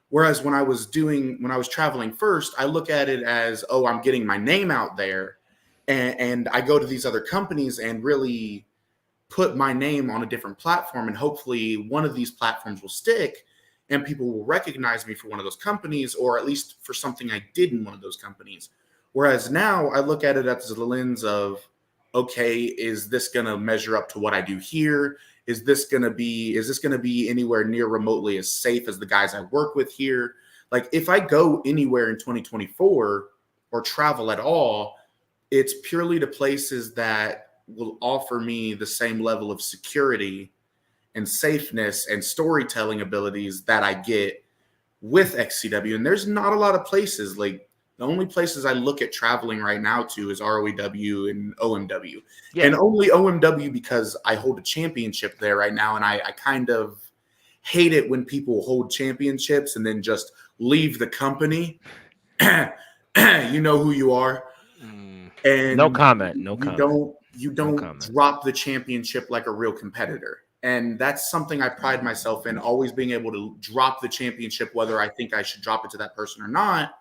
Whereas when I was traveling first, I look at it as, oh, I'm getting my name out there. And I go to these other companies and really put my name on a different platform. And hopefully one of these platforms will stick and people will recognize me for one of those companies, or at least for something I did in one of those companies. Whereas now I look at it as the lens of, okay, is this going to measure up to what I do here? Is this going to be anywhere near remotely as safe as the guys I work with here? Like if I go anywhere in 2024 or travel at all, it's purely to places that will offer me the same level of security and safeness and storytelling abilities that I get with XCW. And there's not a lot of places. Like the only places I look at traveling right now to is ROEW and OMW. Yeah. And only OMW because I hold a championship there right now. And I kind of hate it when people hold championships and then just leave the company. You know who you are. And no comment. You don't drop the championship like a real competitor. And that's something I pride myself in, always being able to drop the championship, whether I think I should drop it to that person or not,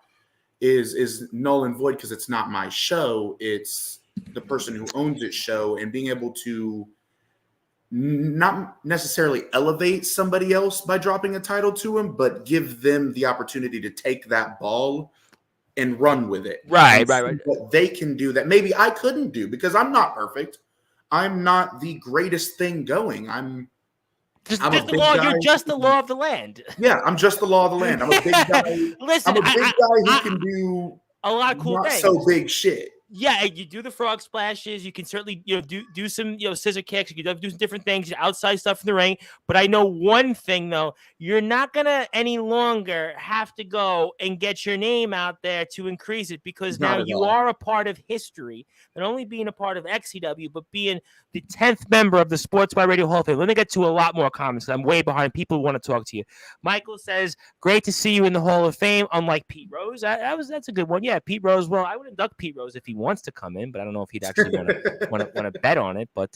is null and void because it's not my show. It's the person who owns its show, and being able to not necessarily elevate somebody else by dropping a title to them, but give them the opportunity to take that ball and run with it. Right. What they can do that maybe I couldn't do because I'm not perfect. I'm not the greatest thing going. I'm the law. You're just the law of the land. Yeah, I'm just the law of the land. I'm a big guy. Listen, I'm a big guy who can do a lot of cool things. So big shit. Yeah, you do the frog splashes. You can certainly do some scissor kicks. You can do some different things, outside stuff in the ring. But I know one thing though: you're not gonna any longer have to go and get your name out there to increase it because now you are a part of history. Not only being a part of XCW, but being the 10th member of the Sportswire Radio Hall of Fame. Let me get to a lot more comments. I'm way behind. People who want to talk to you. Michael says, "Great to see you in the Hall of Fame." Unlike Pete Rose, that's a good one. Yeah, Pete Rose. Well, I would induct Pete Rose if he wants to come in, but I don't know if he'd actually want to bet on it. But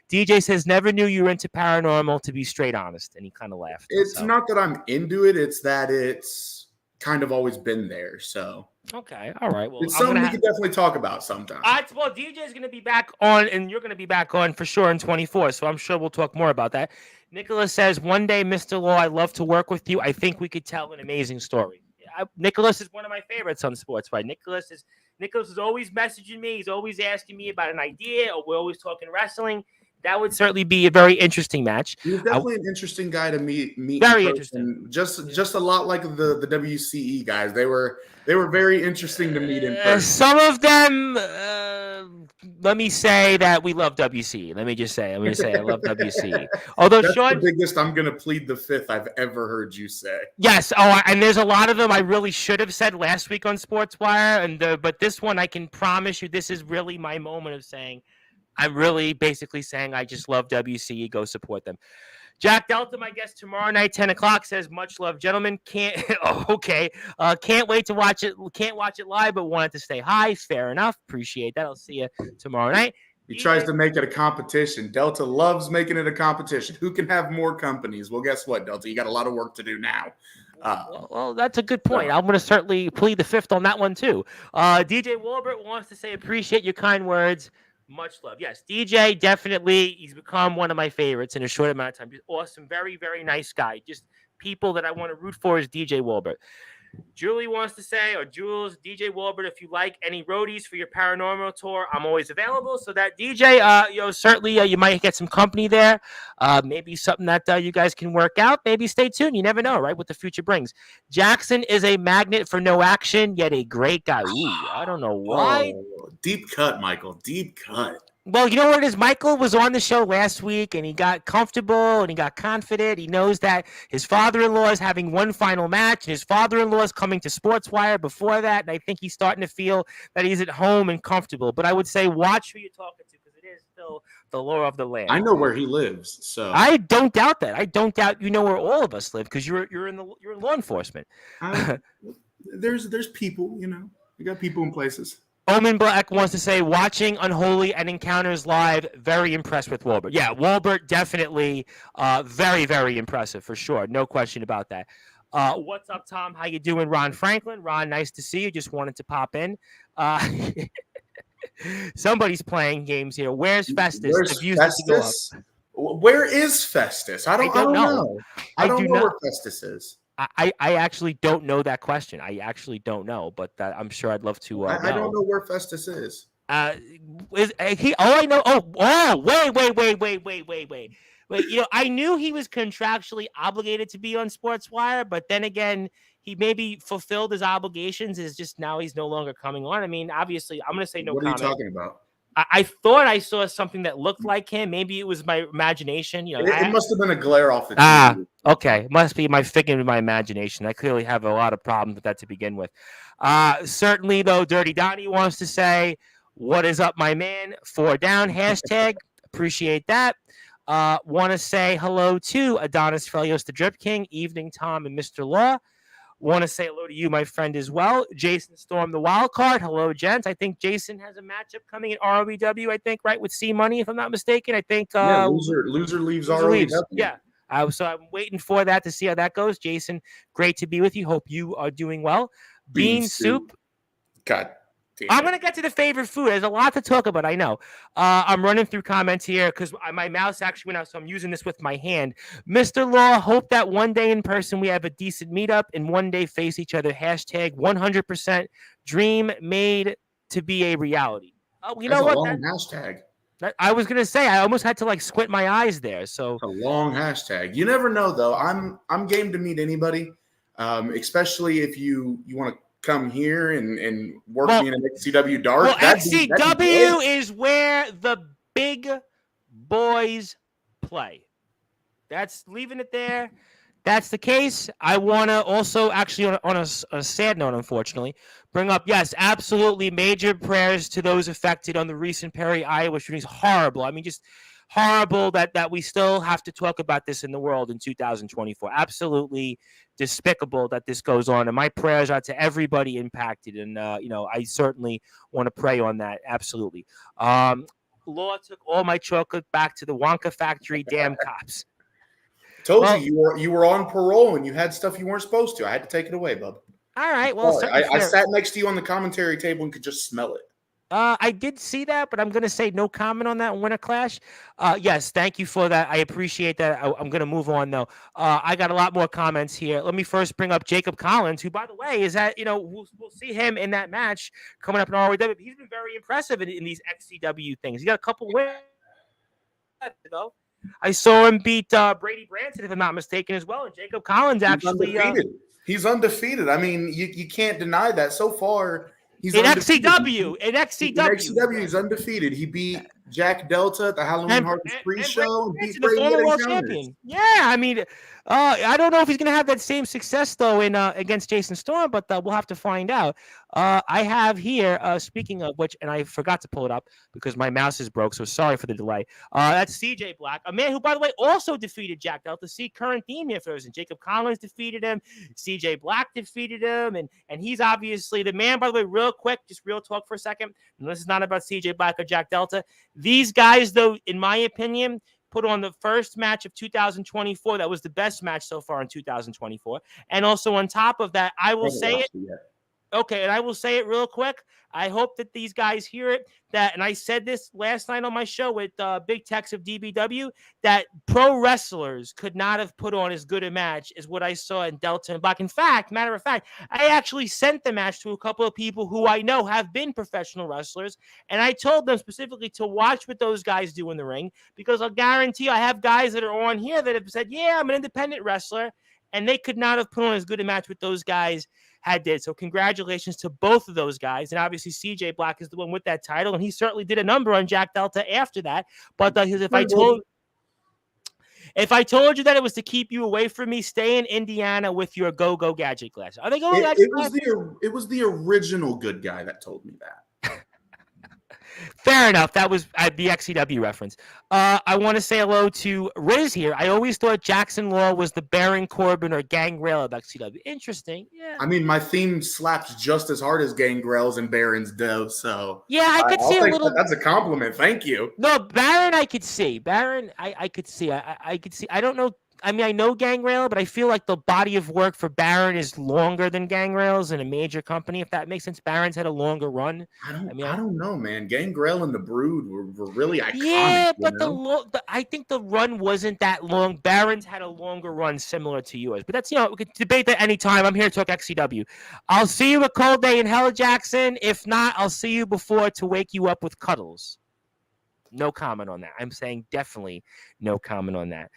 DJ says, "Never knew you were into paranormal, to be straight honest," and he kind of laughed. It's not that I'm into it; it's that it's kind of always been there. So okay, all right. Well, it's something we could definitely talk about sometime. Well, DJ's going to be back on, and you're going to be back on for sure in 24. So I'm sure we'll talk more about that. Nicholas says, "One day, Mr. Law, I'd love to work with you. I think we could tell an amazing story." Nicholas is one of my favorites on Sportswire. Nicholas is always messaging me. He's always asking me about an idea, or we're always talking wrestling. That would certainly be a very interesting match. He's definitely an interesting guy to meet. Very interesting. Just a lot like the WCE guys. They were very interesting to meet in person. Some of them. Let me say that we love WCE. Let me say I love WCE. Although that's Sean, the biggest. I'm going to plead the fifth I've ever heard you say. Yes. Oh, and there's a lot of them I really should have said last week on Sportswire, but this one I can promise you, this is really my moment of saying. I'm really basically saying I just love WCE. Go support them. Jack Delta, my guest tomorrow night, 10 o'clock, says, "Much love, gentlemen. Can't wait to watch it. Can't watch it live, but wanted to say hi. Fair enough. Appreciate that. I'll see you tomorrow night." He tries to make it a competition. Delta loves making it a competition. Who can have more companies? Well, guess what, Delta? You got a lot of work to do now. Well, that's a good point. I'm going to certainly plead the fifth on that one, too. DJ Walbert wants to say, "Appreciate your kind words. Much love." Yes, DJ, definitely. He's become one of my favorites in a short amount of time. Just awesome. Very, very nice guy. Just people that I want to root for is DJ Walbert. Julie wants to say, or Jules, DJ Walbert, if you like any roadies for your paranormal tour, I'm always available. So that DJ, certainly you might get some company there. Maybe something that you guys can work out. Maybe stay tuned. You never know, right? What the future brings. Jaxsin is a magnet for no action, yet a great guy. Ooh, I don't know why. Oh, deep cut, Michael. Deep cut. Well, you know what it is? Michael was on the show last week, and he got comfortable, and he got confident. He knows that his father-in-law is having one final match, and his father-in-law is coming to Sportswire before that, and I think he's starting to feel that he's at home and comfortable. But I would say watch who you're talking to, because it is still the law of the land. I know where he lives, so I don't doubt that. I don't doubt you know where all of us live, because you're in law enforcement. There's people, you got people in places. Omen Black wants to say, "Watching Unholy and Encounters live, very impressed with Walbert." Yeah, Walbert, definitely very, very impressive for sure. No question about that. What's up, Tom? How you doing? Ron Franklin. Ron, nice to see you. Just wanted to pop in. Somebody's playing games here. Where's Festus? Where is Festus? I don't know. I don't know where Festus is. I actually don't know that question. I actually don't know, but I'm sure I'd love to. I don't know where Festus is. Is he? Oh, I know. Oh, wait. I knew he was contractually obligated to be on Sportswire, but then again, he maybe fulfilled his obligations. Is just now he's no longer coming on. I mean, obviously, I'm going to say no What are you comment. talking about? I thought I saw something that looked like him. Maybe it was my imagination. It must have been a glare off the TV. Okay. Must be my figment of my imagination. I clearly have a lot of problems with that to begin with. Certainly, though, Dirty Donnie wants to say, what is up, my man? 4 down, hashtag. Appreciate that. Want to say hello to Adonis Felios, the Drip King, Evening Tom, and Mr. Law. Want to say hello to you, my friend, as well. Jason Storm, the wild card. Hello, gents. I think Jason has a matchup coming in ROW, I think, right, with C Money, if I'm not mistaken. I think loser leaves ROW. Yeah. So I'm waiting for that to see how that goes. Jason, great to be with you. Hope you are doing well. Bean soup. God. I'm going to get to the favorite food. There's a lot to talk about, I know. I'm running through comments here because my mouse actually went out, so I'm using this with my hand. Mr. Law, hope that one day in person we have a decent meetup and one day face each other. Hashtag 100% dream made to be a reality. Oh, you know what? Hashtag. I was going to say, I almost had to like squint my eyes there. So it's a long hashtag. You never know, though. I'm game to meet anybody, especially if you want to come here and work me in an XCW dark. Well, XCW is where the big boys play. That's leaving it there. That's the case. I want to also actually on a sad note, unfortunately, bring up, yes, absolutely major prayers to those affected on the recent Perry, Iowa shootings. Horrible. I mean, just horrible that we still have to talk about this in the world in 2024. Absolutely despicable that this goes on. And my prayers are to everybody impacted. And, I certainly want to pray on that. Absolutely. Law took all my chocolate back to the Wonka factory. Damn cops. Told you were on parole and you had stuff you weren't supposed to. I had to take it away, bub. All right. Well, I sat next to you on the commentary table and could just smell it. I did see that, but I'm going to say no comment on that Winter Clash. Yes, thank you for that. I appreciate that. I'm going to move on, though. I got a lot more comments here. Let me first bring up Jacob Collins, who, by the way, is at, we'll see him in that match coming up in ROW. He's been very impressive in these XCW things. He got a couple wins, though. I saw him beat Brady Branson, if I'm not mistaken, as well. And Jacob Collins actually. He's undefeated. I mean, you can't deny that. So far, he's in undefeated. XCW. In XCW, he's undefeated. He beat Jack Delta at the Halloween Harvest pre-show and beat the former world champion. Yeah, I mean, I don't know if he's going to have that same success though in against Jason Storm, but we'll have to find out. I have here, speaking of which, and I forgot to pull it up because my mouse is broke, so sorry for the delay. That's CJ Black, a man who, by the way, also defeated Jack Delta. See, current theme here for us. And Jacob Collins defeated him. CJ Black defeated him, and he's obviously the man. By the way, real quick, just real talk for a second. And this is not about CJ Black or Jack Delta. These guys, though, in my opinion, put on the first match of 2024. That was the best match so far in 2024. And also on top of that, I will say it. Okay, and I will say it real quick. I hope that these guys hear it. And I said this last night on my show with Big Tex of DBW, that pro wrestlers could not have put on as good a match as what I saw in Delta and Black. In fact, matter of fact, I actually sent the match to a couple of people who I know have been professional wrestlers, and I told them specifically to watch what those guys do in the ring, because I'll guarantee you I have guys that are on here that have said, yeah, I'm an independent wrestler, and they could not have put on as good a match with those guys did. So congratulations to both of those guys. And obviously CJ Black is the one with that title, and he certainly did a number on Jack Delta after that. But if I told you that it was to keep you away from me, stay in Indiana with your go-go gadget glass. Are they going gadget glass? It was the original good guy that told me that. Fair enough. That was the XCW reference. I want to say hello to Riz here. I always thought Jackson Law was the Baron Corbin or Gangrel of XCW. Interesting. Yeah. I mean, my theme slaps just as hard as Gangrel's and Baron's does. So yeah, I could see a little. That's a compliment. Thank you. No, Baron, I could see. Baron, I could see. I could see. I don't know. I mean, I know Gangrel, but I feel like the body of work for Baron is longer than Gangrel's in a major company, if that makes sense. Baron's had a longer run. I don't know, man. Gangrel and the Brood were really iconic. Yeah, but I think the run wasn't that long. Baron's had a longer run similar to yours. But that's, we could debate that anytime. I'm here to talk XCW. I'll see you a cold day in hell, Jackson. If not, I'll see you before to wake you up with cuddles. No comment on that. I'm saying definitely no comment on that.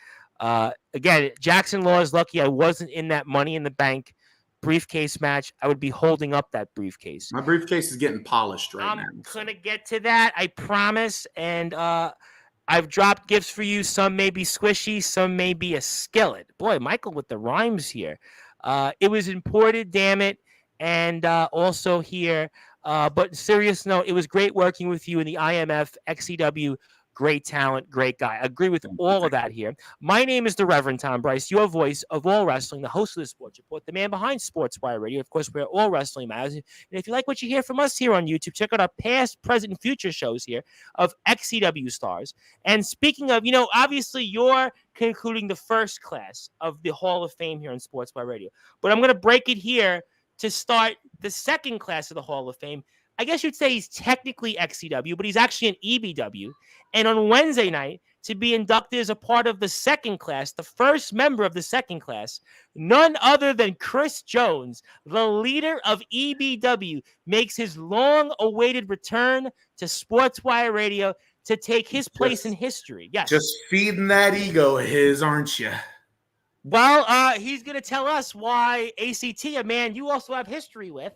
Again, Jackson Law is lucky I wasn't in that Money in the Bank briefcase match, I would be holding up that briefcase. My briefcase is getting polished right now. I'm going to get to that, I promise. And I've dropped gifts for you. Some may be squishy, some may be a skillet. Boy, Michael with the rhymes here. It was imported, damn it. And also here. But serious note, it was great working with you in the IMF, XCW. Great talent, great guy. I agree with all of that here. My name is the Reverend Tom Bryce, your voice of all wrestling, the host of the Sports Report, the man behind Sportswire Radio. Of course, we're all wrestling matters. And if you like what you hear from us here on YouTube, check out our past, present, and future shows here of XCW stars. And speaking of, obviously you're concluding the first class of the Hall of Fame here on Sportswire Radio. But I'm going to break it here to start the second class of the Hall of Fame. I guess you'd say he's technically XCW, but he's actually an EBW. And on Wednesday night, to be inducted as a part of the second class, the first member of the second class, none other than Chris Jones, the leader of EBW, makes his long-awaited return to Sportswire Radio to take his place in history. Yes. Just feeding that ego of his, aren't you? Well, he's going to tell us why ACT, a man you also have history with,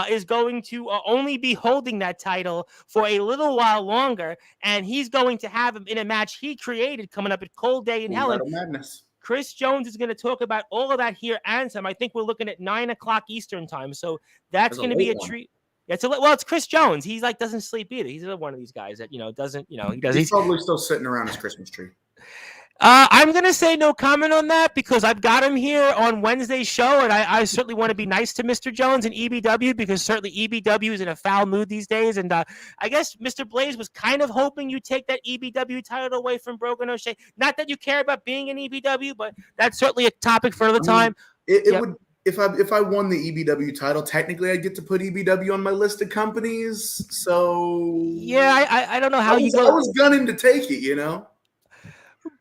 is going to only be holding that title for a little while longer, and he's going to have him in a match he created coming up at Cold Day in Hell. Madness. Chris Jones is going to talk about all of that here and some. I think we're looking at 9 o'clock Eastern time, so that's going to be a treat. It's Chris Jones. He's doesn't sleep either. He's one of these guys that doesn't. He's probably still sitting around his Christmas tree. I'm going to say no comment on that because I've got him here on Wednesday's show, and I certainly want to be nice to Mr. Jones and EBW because certainly EBW is in a foul mood these days. And I guess Mr. Blaze was kind of hoping you take that EBW title away from Brogan O'Shea. Not that you care about being an EBW, but that's certainly a topic for another time. It would. If I won the EBW title, technically I'd get to put EBW on my list of companies. So yeah, I don't know how I was gunning to take it,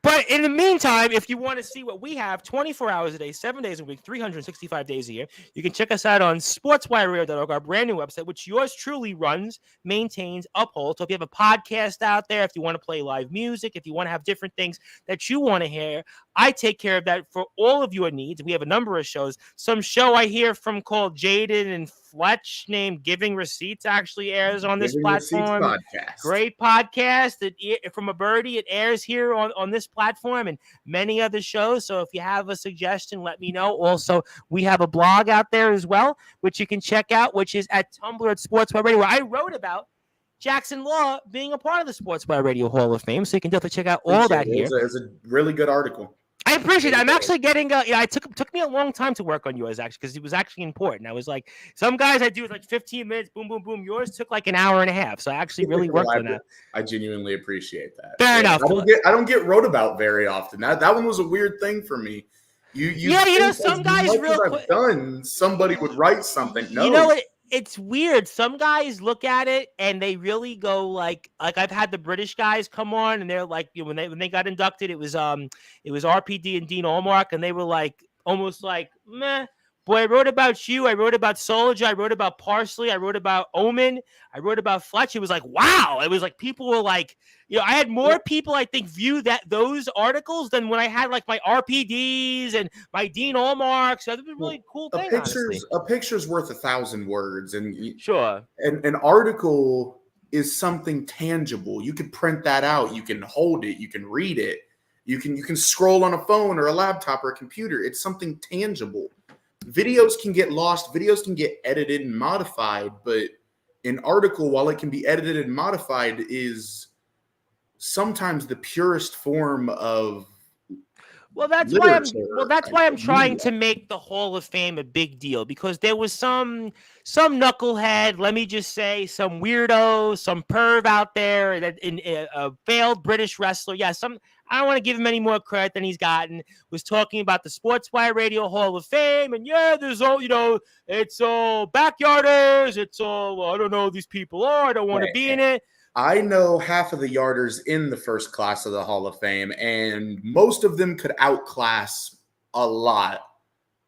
But in the meantime, if you want to see what we have 24 hours a day, 7 days a week, 365 days a year, you can check us out on sportswireradio.org, our brand new website, which yours truly runs, maintains, upholds. So if you have a podcast out there, if you want to play live music, if you want to have different things that you want to hear, I take care of that for all of your needs. We have a number of shows. Some show I hear from called Jaden and Fletch named Giving Receipts actually airs on this platform. Podcast. Great podcast. From a birdie. It airs here on this platform and many other shows. So if you have a suggestion, let me know. Also, we have a blog out there as well, which you can check out, which is at Tumblr at Sportswire Radio, where I wrote about Jaxsin Law being a part of the Sportswire Radio Hall of Fame. So you can definitely check out all that here. It's a really good article. I appreciate it. I'm actually getting. It took me a long time to work on yours actually because it was actually important. I was like, some guys I do like 15 minutes, boom, boom, boom. Yours took like an hour and a half, so I actually really worked on that. I genuinely appreciate that. Fair enough. I don't get wrote about very often. That one was a weird thing for me. Some guys real quick. Somebody would write something. No, it's weird. Some guys look at it and they really go like I've had the British guys come on and they're like, when they got inducted, it was RPD and Dean Allmark, and they were like almost like meh. Boy, I wrote about you. I wrote about Soldier. I wrote about Parsley. I wrote about Omen. I wrote about Fletch. It was like, wow. It was like people were like, I had more people, I think, view those articles than when I had like my RPDs and my Dean Allmarks. So it was a really cool thing. A picture's worth 1,000 words. And sure. An article is something tangible. You can print that out. You can hold it. You can read it. You can scroll on a phone or a laptop or a computer. It's something tangible. Videos can get lost. Videos can get edited and modified, but an article, while it can be edited and modified, is sometimes the purest form of that's why I'm trying to make the Hall of Fame a big deal, because there was some knucklehead, let me just say, some weirdo, some perv out there that in a failed British wrestler. Yeah, I don't want to give him any more credit than he's gotten, was talking about the Sportswire Radio Hall of Fame. And there's all, it's all backyarders. It's all, I don't know who these people are. I don't want to be in it. I know half of the yarders in the first class of the Hall of Fame, and most of them could outclass a lot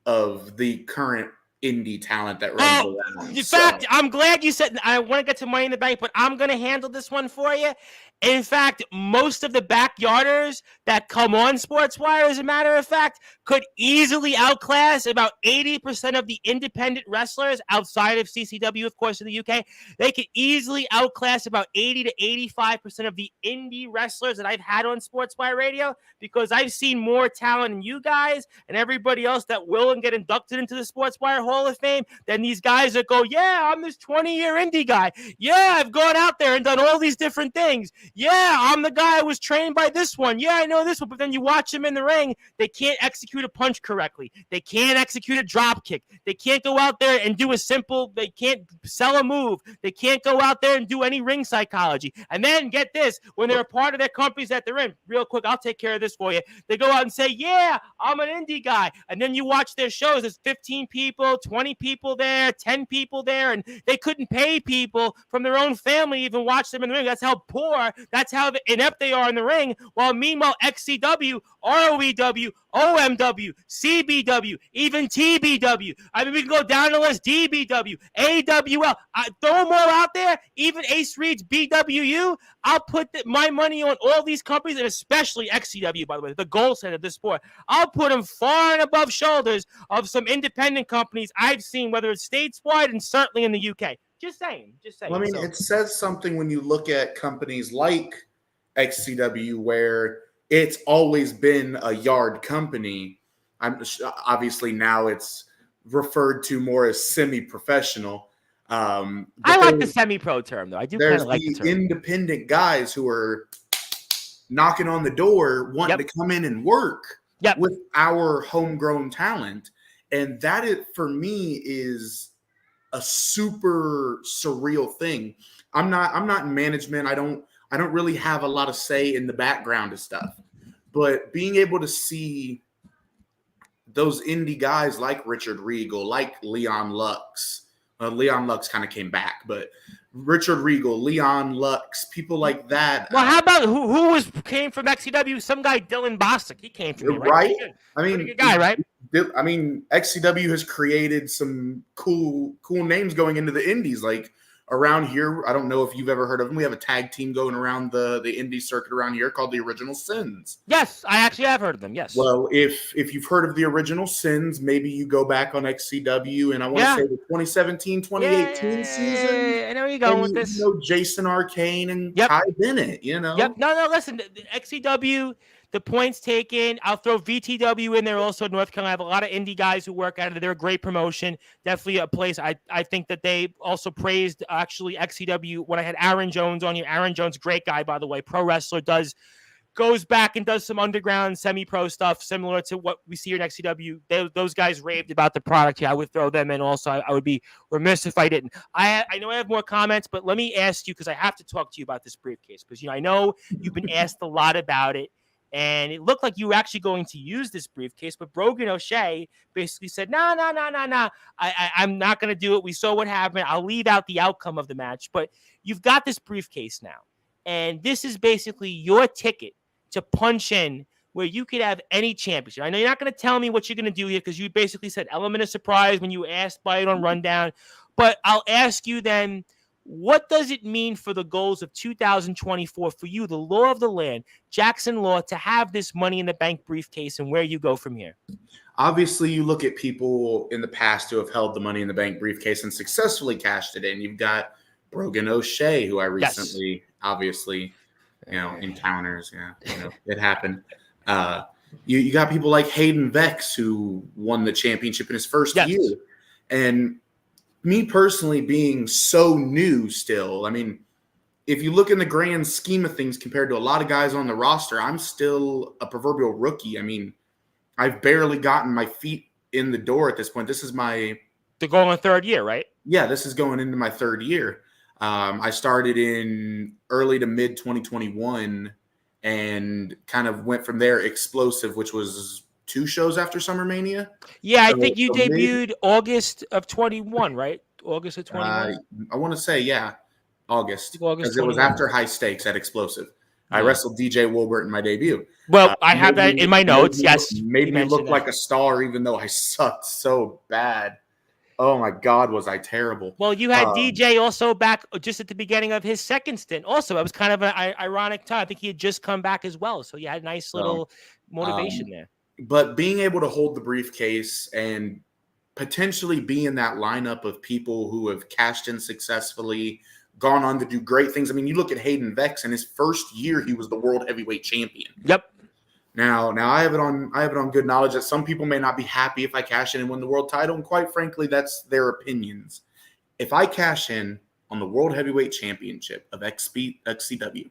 of the current indie talent that runs around. In fact, I'm glad you said I want to get to Money in the Bank, but I'm going to handle this one for you. In fact, most of the backyarders that come on Sportswire, as a matter of fact, could easily outclass about 80% of the independent wrestlers outside of CCW, of course, in the UK. They could easily outclass about 80 to 85% of the indie wrestlers that I've had on Sportswire Radio, because I've seen more talent in you guys and everybody else that will and get inducted into the Sportswire Hall of Fame than these guys that go, yeah, I'm this 20-year indie guy. Yeah, I've gone out there and done all these different things. Yeah, I'm the guy who was trained by this one. Yeah, I know this one. But then you watch them in the ring, they can't execute a punch correctly. They can't execute a drop kick. They can't go out there and do they can't sell a move. They can't go out there and do any ring psychology. And then get this, when they're a part of their companies that they're in, real quick, I'll take care of this for you. They go out and say, yeah, I'm an indie guy. And then you watch their shows. There's 15 people, 20 people there, 10 people there, and they couldn't pay people from their own family to even watch them in the ring. That's how poor, that's how inept they are in the ring. While meanwhile, XCW, ROEW, OMW, CBW, even TBW. I mean, we can go down the list. DBW, AWL. Throw them all out there. Even Ace Reed's BWU. I'll put my money on all these companies, and especially XCW, by the way, the gold standard of this sport. I'll put them far and above shoulders of some independent companies I've seen, whether it's stateswide and certainly in the UK. Just saying. Well, I mean, it says something when you look at companies like XCW, where it's always been a yard company. Obviously now it's referred to more as semi-professional. I like the semi-pro term, though. I do kind of like the term. Independent guys who are knocking on the door, wanting to come in and work with our homegrown talent, and that for me is a super surreal thing. I'm not in management. I don't really have a lot of say in the background of stuff, but being able to see those indie guys like Richard Regal, like Leon Lux. Leon Lux kind of came back, but Richard Regal, Leon Lux, people like that. Well, how about who came from XCW? Some guy, Dylan Bostic. He came from right. I mean, good guy, right? I mean, XCW has created some cool names going into the indies. Like around here, I don't know if you've ever heard of them. We have a tag team going around the indie circuit around here called the Original Sins. Yes, I actually have heard of them. Yes. Well, if you've heard of the Original Sins, maybe you go back on XCW, and I want to say the 2017, 2018 season. I know where you're going with this. Jason Arcane and Ty Bennett. Yep. No. Listen, XCW. The points taken. I'll throw VTW in there also. North Carolina. I have a lot of indie guys who work out of there. They're a great promotion. Definitely a place. I think that they also praised actually XCW when I had Aaron Jones on here. Aaron Jones, great guy, by the way. Pro wrestler, goes back and does some underground semi-pro stuff similar to what we see here in XCW. Those guys raved about the product. Yeah, I would throw them in also. I would be remiss if I didn't. I know I have more comments, but let me ask you, because I have to talk to you about this briefcase, because I know you've been asked a lot about it. And it looked like you were actually going to use this briefcase, but Brogan O'Shea basically said, no, I'm not going to do it. We saw what happened. I'll leave out the outcome of the match, but you've got this briefcase now. And this is basically your ticket to punch in where you could have any championship. I know you're not going to tell me what you're going to do here, because you basically said element of surprise when you asked by it on Rundown. But I'll ask you then, what does it mean for the goals of 2024 for you, the law of the land, Jaxsin Law, to have this Money in the Bank briefcase and where you go from here? Obviously, you look at people in the past who have held the Money in the Bank briefcase and successfully cashed it in. You've got Brogan O'Shea, who I recently, obviously, encounters. Yeah, it happened. You got people like Hayden Vex, who won the championship in his first year. And me personally being so new still, I mean, if you look in the grand scheme of things compared to a lot of guys on the roster, I'm still a proverbial rookie. I mean, I've barely gotten my feet in the door at this point. This is the going on third year, right? Yeah, this is going into my third year. I started in early to mid 2021 and kind of went from there. Explosive, which was 2 shows after Summer Mania. Yeah, I think you debuted August of 21, right? August of 21. I want to say, August, because it was after High Stakes at Explosive. I wrestled DJ Wolbert in my debut. Well, I have that in my notes. Yes, made me look like a star, even though I sucked so bad. Oh my God, was I terrible? Well, you had DJ also back just at the beginning of his second stint. Also, it was kind of an ironic time. I think he had just come back as well, so you had a nice little motivation there. But being able to hold the briefcase and potentially be in that lineup of people who have cashed in successfully, gone on to do great things. I mean, you look at Hayden Vex. In his first year, he was the world heavyweight champion. Yep. Now I have it on good knowledge that some people may not be happy if I cash in and win the world title, and quite frankly, that's their opinions. If I cash in on the world heavyweight championship of XCW,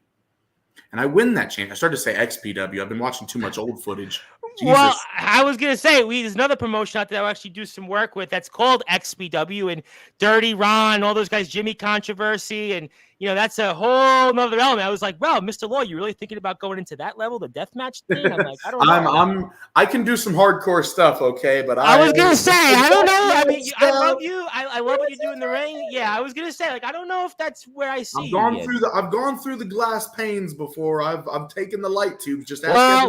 and I win that championship, I started to say XPW. I've been watching too much old footage. Jesus. Well, I was going to say, there's another promotion out there I'll actually do some work with that's called XPW, and Dirty Ron, all those guys, Jimmy Controversy, and, that's a whole nother element. I was like, wow, Mr. Law, you really thinking about going into that level, the deathmatch thing? I'm like, I don't know. I can do some hardcore stuff, okay? But I was going to say, I don't know. I mean, I love you. I love what you do in the ring. Yeah, I was going to say, I don't know if that's where I see you. I've gone through the glass panes before. I've taken the light tubes. Just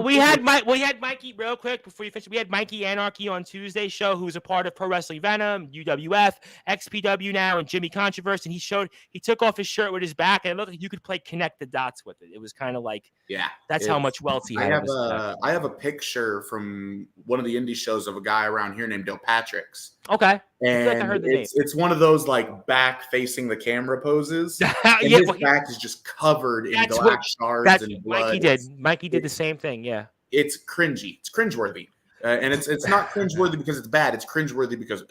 we had Mikey real quick before you finish. We had Mikey Anarchy on Tuesday's show, who's a part of Pro Wrestling Venom, UWF, XPW now, and Jimmy Controversy. And he took off his shirt with his back, and it looked like you could connect the dots with it. It was kind of like, that's how much wealth he had. I have a picture from one of the indie shows of a guy around here named Del Patrick's. Okay. And I heard the name. It's one of those like back facing the camera poses. And his back is just covered in black shards and blood. Mikey did the same thing. Yeah. It's cringy. It's cringeworthy. And it's not cringeworthy because it's bad. It's cringeworthy because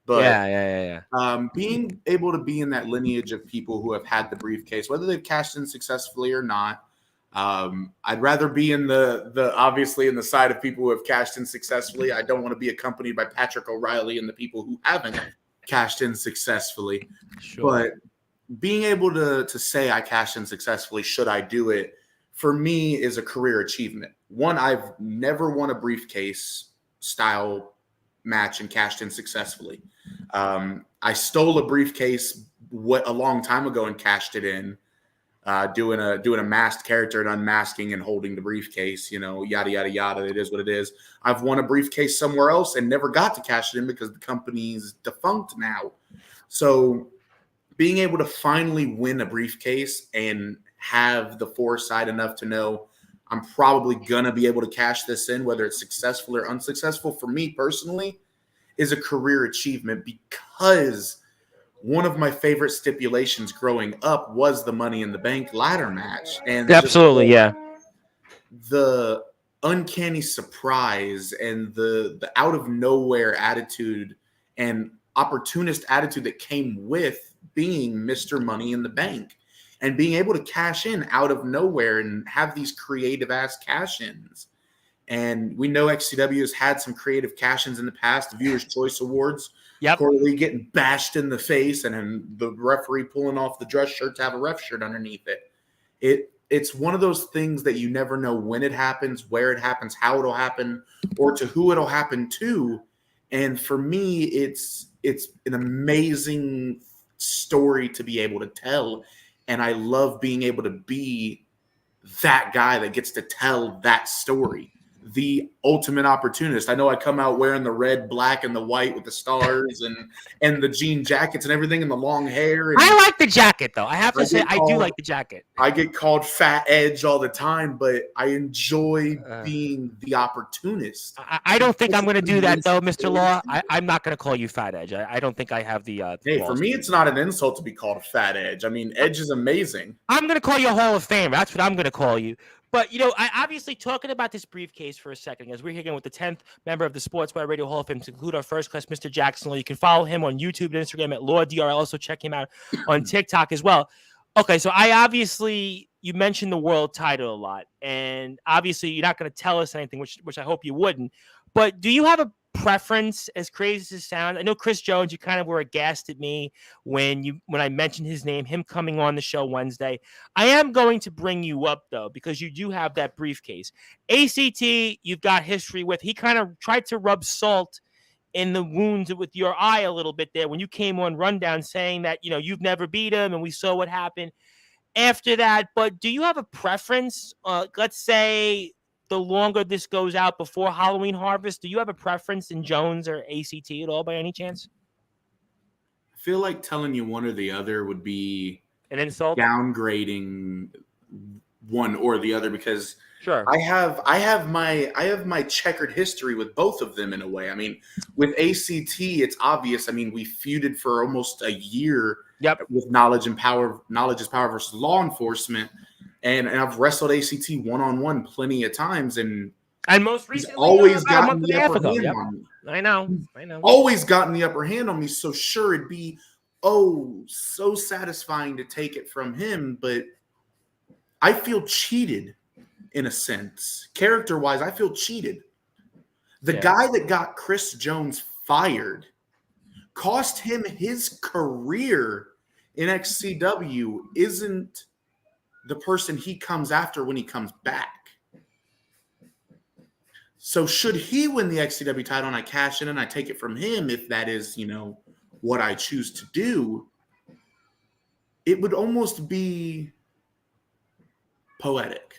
But being able to be in that lineage of people who have had the briefcase, whether they've cashed in successfully or not, I'd rather be in the obviously in the side of people who have cashed in successfully. I don't want to be accompanied by Patrick O'Reilly and the people who haven't cashed in successfully. Sure. But being able to say I cashed in successfully, should I do it, for me is a career achievement. One, I've never won a briefcase style match and cashed in successfully. I stole a briefcase a long time ago and cashed it in, doing a masked character and unmasking and holding the briefcase, yada, yada, yada. It is what it is. I've won a briefcase somewhere else and never got to cash it in because the company's defunct now. So being able to finally win a briefcase and have the foresight enough to know I'm probably going to be able to cash this in, whether it's successful or unsuccessful, for me personally, is a career achievement, because one of my favorite stipulations growing up was the Money in the Bank ladder match. And absolutely, the uncanny surprise and the out of nowhere attitude and opportunist attitude that came with being Mr. Money in the Bank and being able to cash in out of nowhere and have these creative ass cash-ins. And we know XCW has had some creative cash-ins in the past, the Viewers' Choice Awards. Yep. Corley getting bashed in the face and then the referee pulling off the dress shirt to have a ref shirt underneath it. It's one of those things that you never know when it happens, where it happens, how it'll happen, or to who it'll happen to. And for me, it's an amazing story to be able to tell. And I love being able to be that guy that gets to tell that story. The ultimate opportunist. I know I come out wearing the red, black, and the white with the stars and the jean jackets and everything and the long hair. I like the jacket, though. I have to say, I do like the jacket. I get called Fat Edge all the time, but I enjoy being the opportunist. I don't think I'm going to do that, though, Mr. Law. I'm not going to call you Fat Edge. I don't think I have the hey, for me, it's not an insult to be called a Fat Edge. I mean, Edge is amazing. I'm going to call you a Hall of Famer. That's what I'm going to call you. But, I obviously talking about this briefcase for a second, as we're here again with the 10th member of the Sportswire Radio Hall of Fame, to include our first class, Mr. Jaxsin. You can follow him on YouTube and Instagram at LawDRL. Also check him out on TikTok as well. Okay, so you mentioned the world title a lot, and obviously you're not going to tell us anything, which I hope you wouldn't. But do you have a preference, as crazy as it sounds? I know Chris Jones, you kind of were aghast at me when I mentioned his name, him coming on the show Wednesday. I am going to bring you up, though, because you do have that briefcase. ACT, you've got history with. He kind of tried to rub salt in the wounds with your eye a little bit there when you came on Rundown saying that, you've never beat him and we saw what happened after that. But do you have a preference? Let's say the longer this goes out before Halloween Harvest, do you have a preference in Jones or ACT at all by any chance? feel like telling you one or the other would be an insult, downgrading one or the other, because sure. I have my checkered history with both of them in a way. I mean, with ACT, it's obvious. I mean, we feuded for almost a year Yep. with Knowledge is Power versus Law Enforcement, and I've wrestled ACT one-on-one plenty of times, and most he's recently, always about a gotten month the and a half upper ago. hand Yep. on me. I know. Always gotten the upper hand on me. So sure, it'd be so satisfying to take it from him, but I feel cheated in a sense. Character-wise, I feel cheated. The guy that got Chris Jones fired cost him his career in XCW isn't the person he comes after when he comes back. So should he win the XCW title and I cash in and I take it from him, if that is, what I choose to do, it would almost be poetic.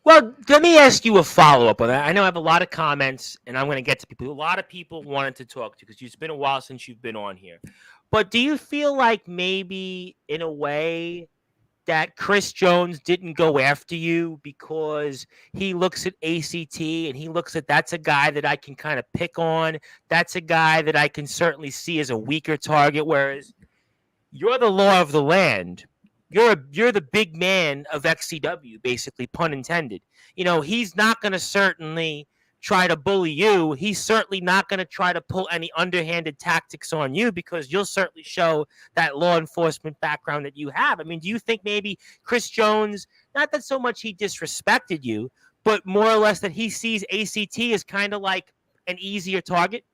Well, let me ask you a follow-up on that. I know I have a lot of comments, and I'm going to get to people. A lot of people wanted to talk to you because it's been a while since you've been on here. But do you feel like maybe, in a way, that Chris Jones didn't go after you because he looks at ACT and he looks at that's a guy that I can kind of pick on. That's a guy that I can certainly see as a weaker target, whereas you're the law of the land. You're the big man of XCW, basically, pun intended. He's not going to certainly try to bully you. He's certainly not going to try to pull any underhanded tactics on you because you'll certainly show that law enforcement background that you have. I mean, do you think maybe Chris Jones, not that so much he disrespected you, but more or less that he sees ACT as kind of like an easier target?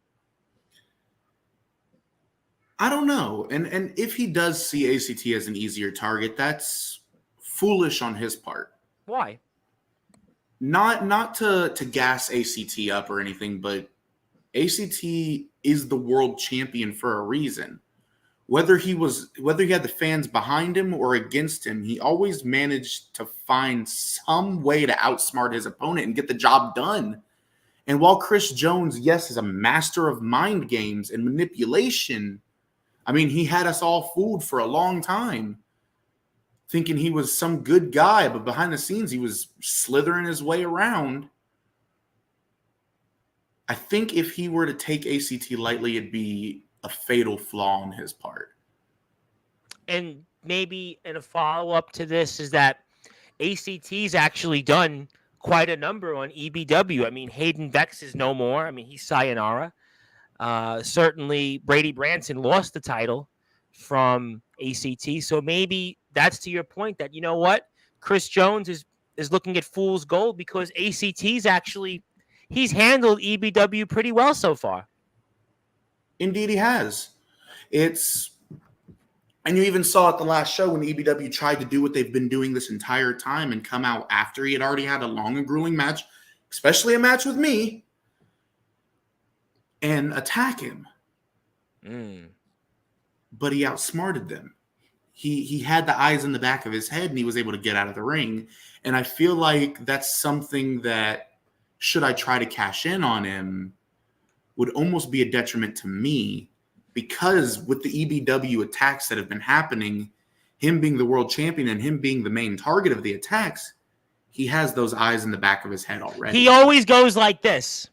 I don't know. And if he does see ACT as an easier target, that's foolish on his part. Why? Not to gas ACT up or anything, but ACT is the world champion for a reason. Whether he had the fans behind him or against him, he always managed to find some way to outsmart his opponent and get the job done. And while Chris Jones, yes, is a master of mind games and manipulation, I mean, he had us all fooled for a long time, thinking he was some good guy, but behind the scenes, he was slithering his way around. I think if he were to take ACT lightly, it'd be a fatal flaw on his part. And maybe in a follow-up to this is that ACT's actually done quite a number on EBW. I mean, Hayden Vex is no more. I mean, he's sayonara. Certainly, Brady Branson lost the title from ACT. So maybe that's to your point that, you know what? Chris Jones is looking at fool's gold because ACT's actually, he's handled EBW pretty well so far. Indeed, he has. And you even saw at the last show when EBW tried to do what they've been doing this entire time and come out after he had already had a long and grueling match, especially a match with me, and attack him. But he outsmarted them. He had the eyes in the back of his head and he was able to get out of the ring. And I feel like that's something that, should I try to cash in on him, would almost be a detriment to me, because with the EBW attacks that have been happening, him being the world champion and him being the main target of the attacks, he has those eyes in the back of his head already. He always goes like this.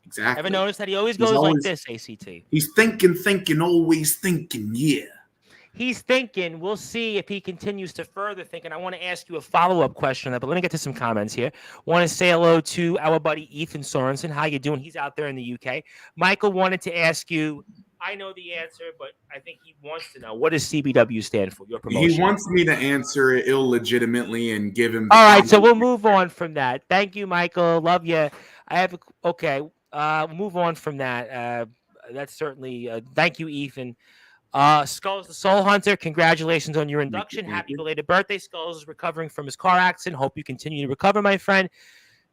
Exactly. Ever notice that he always goes like this, ACT? He's thinking, always thinking, yeah. He's thinking. We'll see if he continues to further think. And I want to ask you a follow-up question on that, but let me get to some comments here. Want to say hello to our buddy Ethan Sorensen. How you doing? He's out there in the UK. Michael wanted to ask you, I know the answer, but I think he wants to know, what does CBW stand for, your promotion? He wants me to answer it illegitimately and give him... All right, so we'll move on from that. Thank you, Michael. Love you. Move on from that. That's certainly... thank you, Ethan. Skulls the Soul Hunter, congratulations on your induction. Happy belated birthday. Skulls is recovering from his car accident. Hope you continue to recover, my friend.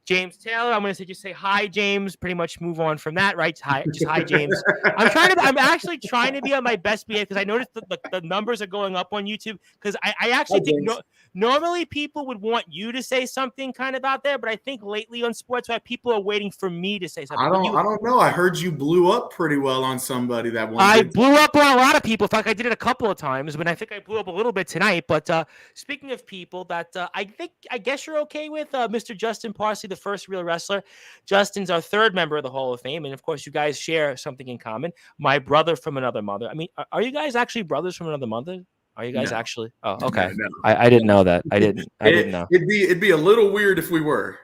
James Taylor, I'm going to just say hi, James. Pretty much move on from that, right? Hi, just hi, James. I'm actually trying to be on my best behavior because I noticed the numbers are going up on YouTube because I actually think normally people would want you to say something kind of out there, but I think lately on Sportswire, people are waiting for me to say something. I don't know. I heard you blew up pretty well on somebody that one. I blew up on a lot of people. In fact, I did it a couple of times, but I think I blew up a little bit tonight. But speaking of people that I guess you're okay with, Mr. Justin Parsley, the first real wrestler. Justin's our third member of the Hall of Fame, and of course, you guys share something in common. My brother from another mother. I mean, are you guys actually brothers from another mother? Are you guys actually? Oh, okay. No. I didn't know that. I didn't know. It'd be a little weird if we were.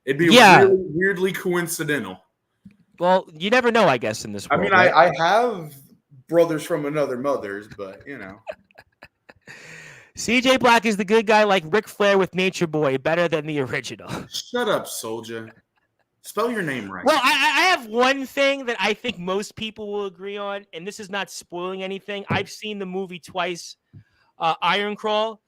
It'd be really weirdly coincidental. Well, you never know, I guess, in this world. I mean, right? I have brothers from another mother's, but you know. CJ Black is the good guy like Ric Flair with Nature Boy, better than the original. Shut up, soldier. Spell your name right. Well, I have one thing that I think most people will agree on, and this is not spoiling anything. I've seen the movie twice, Iron Crawl,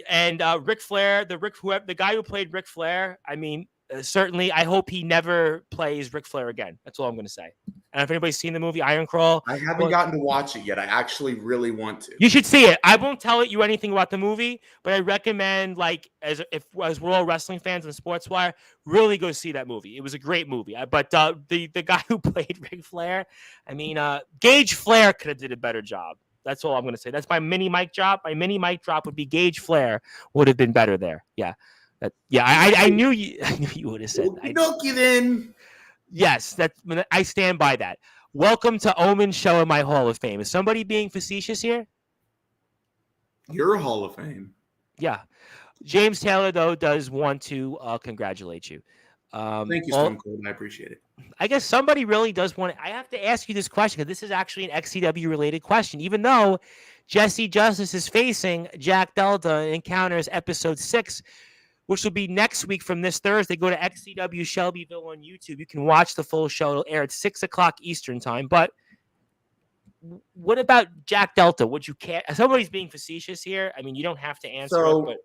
and Ric Flair, the guy who played Ric Flair. I mean, certainly, I hope he never plays Ric Flair again. That's all I'm going to say. And if anybody's seen the movie Iron Crawl, I haven't gotten to watch it yet. I actually really want to. You should see it. I won't tell you anything about the movie, but I recommend, like, as we're all wrestling fans on Sportswire, really go see that movie. It was a great movie. But the guy who played Ric Flair, I mean, Gage Flair could have did a better job. That's all I'm going to say. That's my mini mic drop. My mini mic drop would be Gage Flair would have been better there. Yeah. I knew you. I knew you would have said. Okey-dokey then. Yes, I stand by that. Welcome to Omen's show in my Hall of Fame. Is somebody being facetious here? Your Hall of Fame. Yeah. James Taylor, though, does want to congratulate you. Thank you, Stone Cold. I appreciate it. I guess somebody really does want to. I have to ask you this question because this is actually an XCW-related question. Even though Jesse Justice is facing Jack Delta in Encounters Episode 6, which will be next week from this Thursday. Go to XCW Shelbyville on YouTube. You can watch the full show. It'll air at 6 o'clock Eastern time. But what about Jack Delta? Would you care? Somebody's being facetious here. I mean, you don't have to answer it, but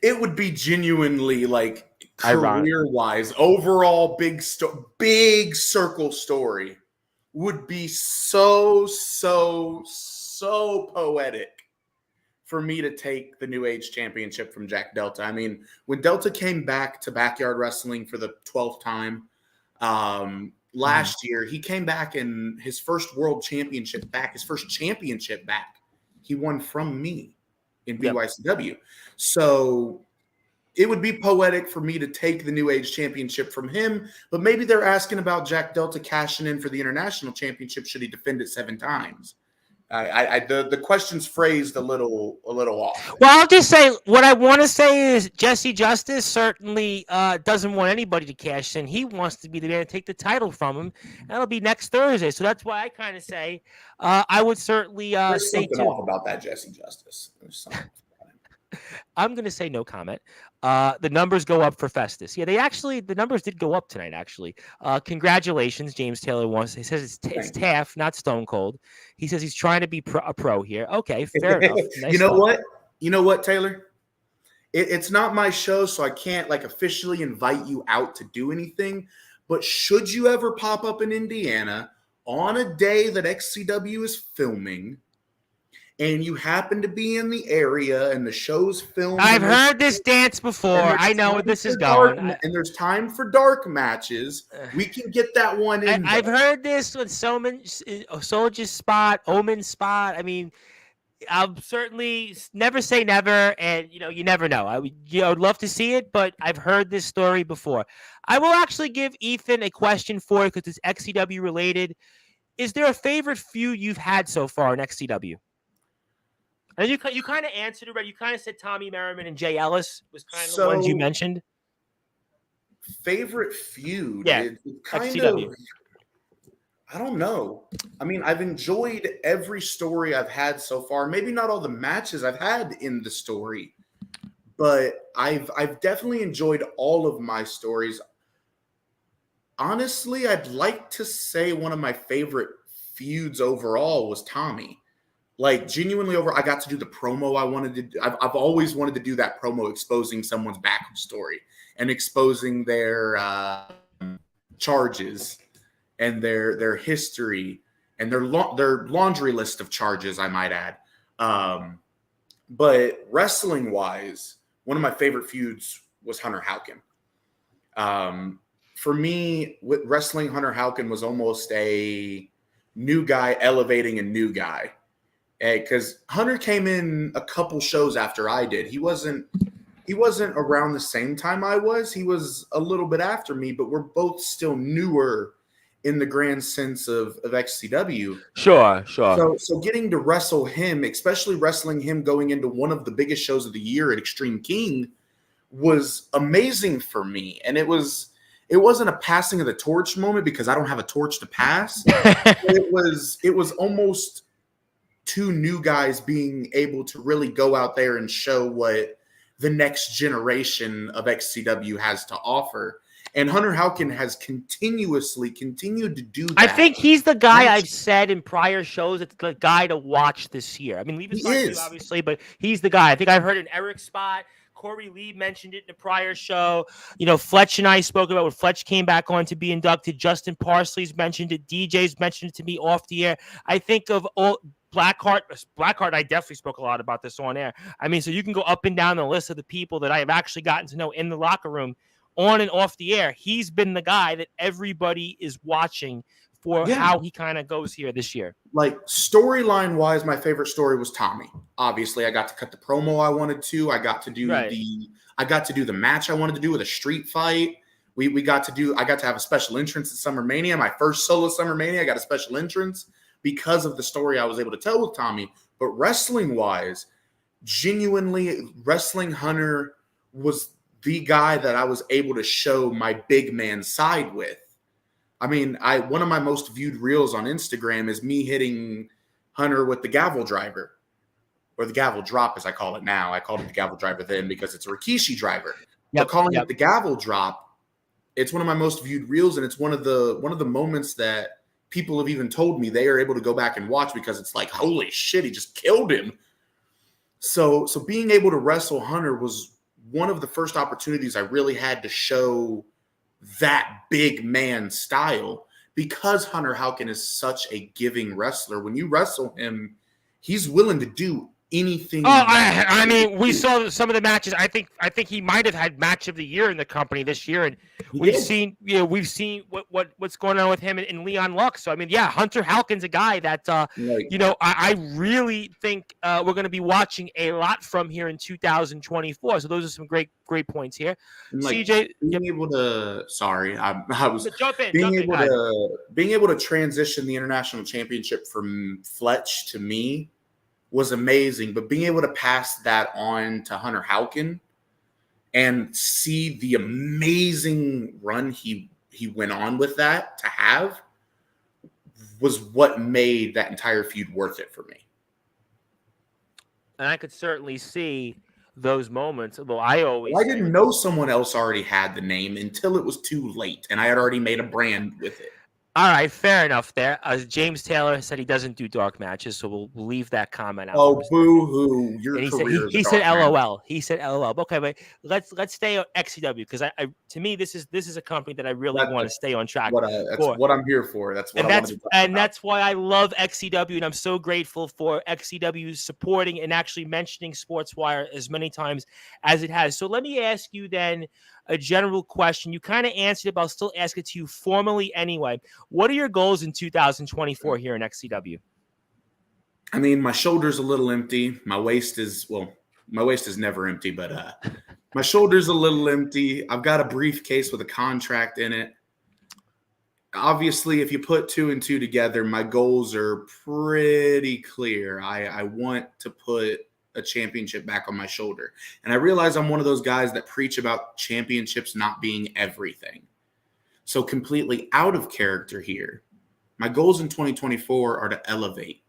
it would be genuinely like career-wise, overall big circle story would be so poetic for me to take the New Age Championship from Jack Delta. I mean, when Delta came back to Backyard Wrestling for the 12th time last year, he came back in his first world championship back, his first championship back. He won from me in BYCW. So it would be poetic for me to take the New Age Championship from him, but maybe they're asking about Jack Delta cashing in for the International Championship should he defend it 7 times. The question's phrased a little off. Well, I'll just say what I want to say is Jesse Justice certainly doesn't want anybody to cash in. He wants to be the man to take the title from him. That'll be next Thursday. So that's why I kind of say I would certainly There's say something off about that Jesse Justice. There's something about him. I'm going to say no comment. The numbers go up for Festus. Yeah, the numbers did go up tonight, actually. Congratulations, James Taylor wants. He says it's Taft, not Stone Cold. He says he's trying to be a pro here. Okay, fair enough. Nice You know what, Taylor? It's not my show, so I can't like officially invite you out to do anything. But should you ever pop up in Indiana on a day that XCW is filming, and you happen to be in the area and the show's filmed. I've heard this dance before. I know where this is going. And there's time for dark matches. We can get that one in. I've heard this with Soldier's spot, Omen's spot. I mean, I'll certainly never say never, and you never know. I would love to see it, but I've heard this story before. I will actually give Ethan a question for it because it's XCW related. Is there a favorite feud you've had so far in XCW? And you kind of answered it, right? You kind of said Tommy Merriman and Jay Ellis was kind of the ones you mentioned. Favorite feud? Yeah, XCW. I don't know. I mean, I've enjoyed every story I've had so far. Maybe not all the matches I've had in the story, but I've definitely enjoyed all of my stories. Honestly, I'd like to say one of my favorite feuds overall was Tommy. Like genuinely I got to do the promo I wanted to do. I've always wanted to do that promo exposing someone's backstory. and exposing their charges and their history and their laundry list of charges, I might add. But wrestling wise, one of my favorite feuds was Hunter Houken. For me, with wrestling Hunter Houken was almost a new guy elevating a new guy. Because Hunter came in a couple shows after I did. He wasn't around the same time I was. He was a little bit after me, but we're both still newer in the grand sense of XCW. Sure. So getting to wrestle him, especially wrestling him going into one of the biggest shows of the year at Extreme King, was amazing for me. And it wasn't a passing of the torch moment because I don't have a torch to pass. it was almost two new guys being able to really go out there and show what the next generation of XCW has to offer. And Hunter Houken has continued to do that. I think he's the guy I've said in prior shows. It's the guy to watch this year. I mean, Leave is obviously, but he's the guy. I think I've heard an Eric spot. Corey Lee mentioned it in a prior show. Fletch and I spoke about when Fletch came back on to be inducted. Justin Parsley's mentioned it. DJ's mentioned it to me off the air. I think of all Blackheart, I definitely spoke a lot about this on air. I mean, so you can go up and down the list of the people that I have actually gotten to know in the locker room on and off the air. He's been the guy that everybody is watching for how he kind of goes here this year. Like storyline wise, my favorite story was Tommy. Obviously, I got to cut the promo I wanted to. I got to do the match I wanted to do with a street fight. I got to have a special entrance at Summer Mania. My first solo Summer Mania, I got a special entrance because of the story I was able to tell with Tommy. But wrestling wise, genuinely, Wrestling Hunter was the guy that I was able to show my big man side with. I mean, one of my most viewed reels on Instagram is me hitting Hunter with the gavel driver, or the gavel drop as I call it now. I called it the gavel driver then because it's a Rikishi driver. But calling it the gavel drop, it's one of my most viewed reels, and it's one of the moments that people have even told me they are able to go back and watch because it's like, holy shit, he just killed him. So being able to wrestle Hunter was one of the first opportunities I really had to show that big man style, because Hunter Houken is such a giving wrestler. When you wrestle him, he's willing to do anything. I mean, we saw some of the matches. I think he might have had match of the year in the company this year, and we've seen what's going on with him and Leon Lux. So I mean, Hunter Houken's a guy that I really think we're going to be watching a lot from here in 2024. So those are some great points here. CJ, being able to being able to transition the international championship from Fletch to me was amazing, but being able to pass that on to Hunter Houken and see the amazing run he went on with that to have was what made that entire feud worth it for me. And I could certainly see those moments. Although I didn't know someone else already had the name until it was too late, and I had already made a brand with it. All right, fair enough there. James Taylor said he doesn't do dark matches, so we'll leave that comment out. Oh, boo-hoo. He said LOL. He said LOL. Okay, but let's stay on XCW, because I to me this is a company that I really want to stay on track for. That's what I'm here for. That's why I love XCW, and I'm so grateful for XCW supporting and actually mentioning Sportswire as many times as it has. So let me ask you then a general question. You kind of answered it, but I'll still ask it to you formally anyway. What are your goals in 2024 here in XCW? I mean, my shoulder's a little empty. My waist is never empty, but my shoulder's a little empty. I've got a briefcase with a contract in it. Obviously, if you put 2 and 2 together, my goals are pretty clear. I want to put a championship back on my shoulder. And I realize I'm one of those guys that preach about championships not being everything. So completely out of character here. My goals in 2024 are to elevate,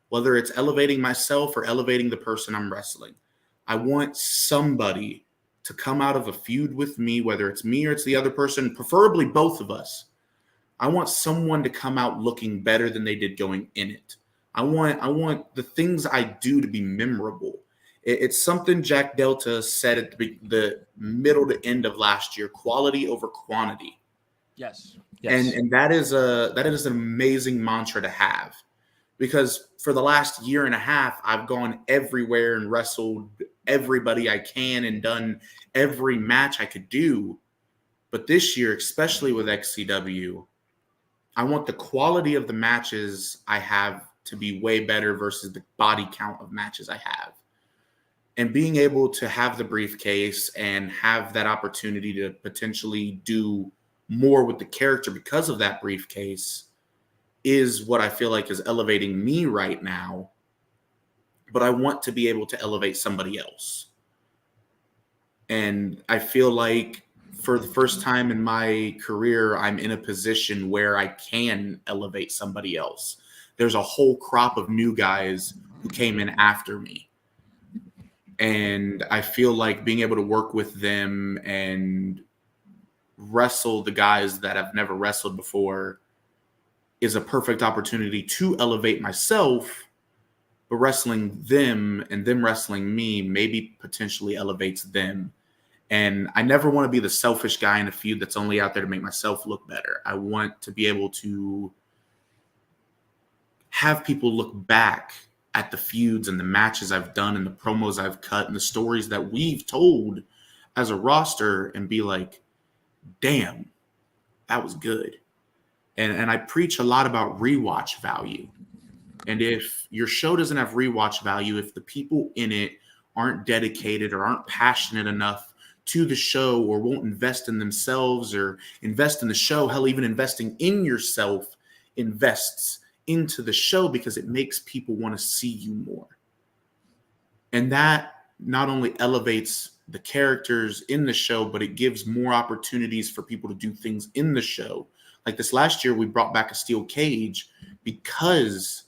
whether it's elevating myself or elevating the person I'm wrestling. I want somebody to come out of a feud with me, whether it's me or it's the other person, preferably both of us. I want someone to come out looking better than they did going in it. I want the things I do to be memorable. It's something Jack Delta said at the middle to end of last year: quality over quantity. Yes. And that is an amazing mantra to have, because for the last year and a half I've gone everywhere and wrestled everybody I can and done every match I could do. But this year, especially with XCW, I want the quality of the matches I have to be way better versus the body count of matches I have. And being able to have the briefcase and have that opportunity to potentially do more with the character because of that briefcase is what I feel like is elevating me right now. But I want to be able to elevate somebody else. And I feel like for the first time in my career, I'm in a position where I can elevate somebody else. There's a whole crop of new guys who came in after me. And I feel like being able to work with them and wrestle the guys that I've never wrestled before is a perfect opportunity to elevate myself. But wrestling them and them wrestling me maybe potentially elevates them. And I never want to be the selfish guy in a feud that's only out there to make myself look better. I want to be able to have people look back at the feuds and the matches I've done and the promos I've cut and the stories that we've told as a roster and be like, damn, that was good. And I preach a lot about rewatch value. And if your show doesn't have rewatch value, if the people in it aren't dedicated or aren't passionate enough to the show or won't invest in themselves or invest in the show, hell, even investing in yourself invests into the show because it makes people want to see you more. And that not only elevates the characters in the show, but it gives more opportunities for people to do things in the show. Like this last year, we brought back a steel cage because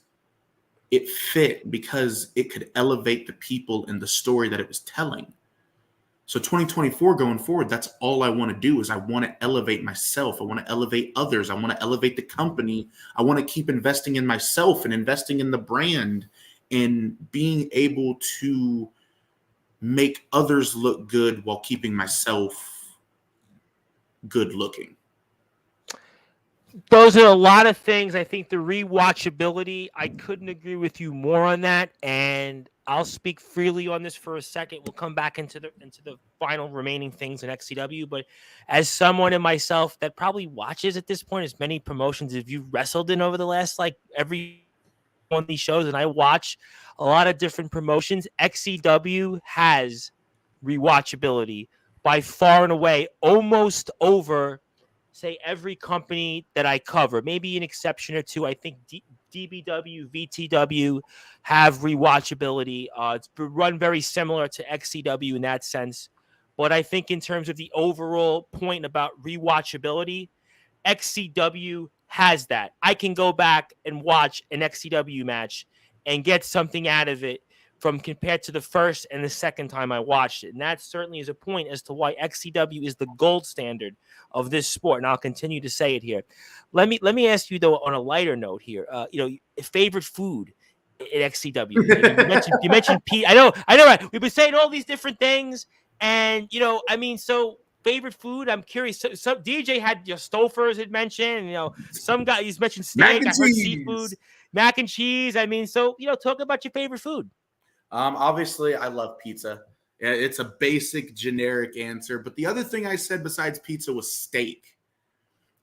it fit, because it could elevate the people in the story that it was telling. So 2024 going forward, that's all I want to do is I want to elevate myself. I want to elevate others. I want to elevate the company. I want to keep investing in myself and investing in the brand and being able to make others look good while keeping myself good looking. Those are a lot of things. I think the rewatchability, I couldn't agree with you more on that. And I'll speak freely on this for a second. We'll come back into the final remaining things in XCW. But as someone in myself that probably watches at this point as many promotions as you've wrestled in over the last, like, every one of these shows, and I watch a lot of different promotions, XCW has rewatchability by far and away, almost over, say, every company that I cover. Maybe an exception or two. I think DBW, VTW have rewatchability. It's run very similar to XCW in that sense. But I think in terms of the overall point about rewatchability, XCW has that. I can go back and watch an XCW match and get something out of it from compared to the first and the second time I watched it. And that certainly is a point as to why XCW is the gold standard of this sport. And I'll continue to say it here. Let me ask you, though, on a lighter note here, favorite food at XCW. You mentioned Pete. I know, right? We've been saying all these different things. And, so favorite food, I'm curious. So DJ had Stofers had mentioned, some guy, he's mentioned steak. I heard seafood, mac and cheese. Talk about your favorite food. Obviously, I love pizza. It's a basic, generic answer. But the other thing I said besides pizza was steak.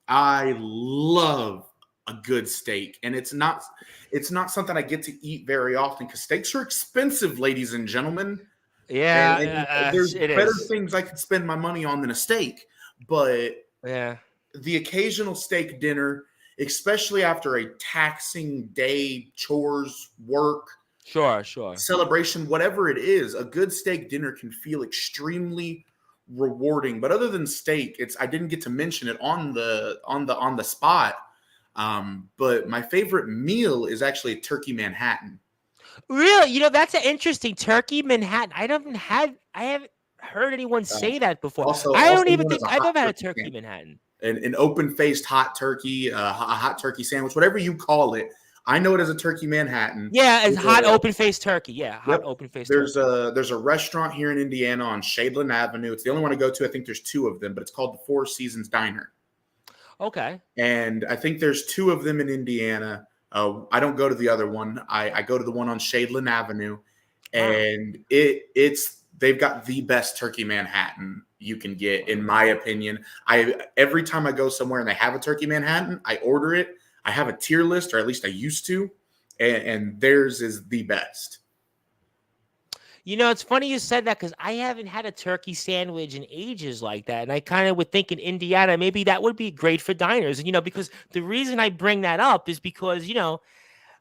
I love a good steak. And it's not something I get to eat very often because steaks are expensive, ladies and gentlemen. Yeah, there's better things I could spend my money on than a steak. But yeah, the occasional steak dinner, especially after a taxing day, chores, work, sure, celebration, whatever it is, a good steak dinner can feel extremely rewarding. But other than steak, I didn't get to mention it on the spot. But my favorite meal is actually a turkey Manhattan. Really? That's an interesting turkey Manhattan. I haven't heard anyone say that before. I don't even think I've ever had a turkey Manhattan. An open-faced hot turkey, a hot turkey sandwich, whatever you call it. I know it as a turkey Manhattan. Yeah, it's hot open-faced turkey. Yeah, hot Yep. open-faced There's turkey. there's a restaurant here in Indiana on Shadeland Avenue. It's the only one I go to. I think there's two of them, but it's called the Four Seasons Diner. Okay. And I think there's two of them in Indiana. I don't go to the other one. I go to the one on Shadeland Avenue, and they've got the best turkey Manhattan you can get, in my opinion. Every time I go somewhere and they have a turkey Manhattan, I order it. I have a tier list, or at least I used to, and theirs is the best. You know, it's funny you said that because I haven't had a turkey sandwich in ages like that. And I kind of would think in Indiana, maybe that would be great for diners. And, because the reason I bring that up is because,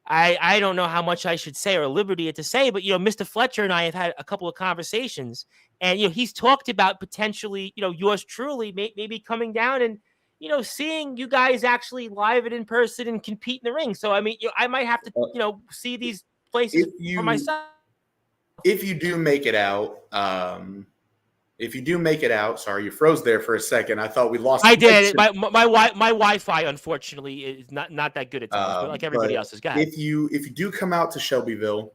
I don't know how much I should say or liberty it to say, but, Mr. Fletcher and I have had a couple of conversations, and, he's talked about potentially, yours truly maybe coming down and, seeing you guys actually live it in person and compete in the ring. So, I mean, I might have to, see these places for myself. If you do make it out, sorry, you froze there for a second. I thought we lost. I did. My Wi-Fi, unfortunately, is not that good at times, but like everybody else's. Go ahead. If you do come out to Shelbyville,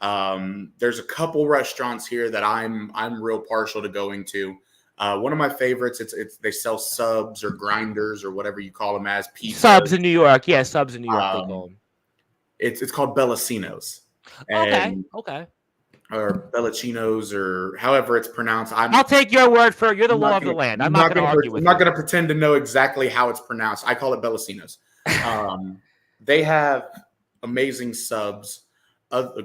there's a couple restaurants here that I'm real partial to going to. One of my favorites, they sell subs or grinders or whatever you call them as pizza. Subs in New York, yeah, subs in New York. They call them. It's called Bellacino's. Okay. Or Bellacinos, or however it's pronounced. I'll take your word for it. You're the law of the land. I'm not going to argue with you. I'm not going to pretend to know exactly how it's pronounced. I call it Bellacinos. They have amazing subs,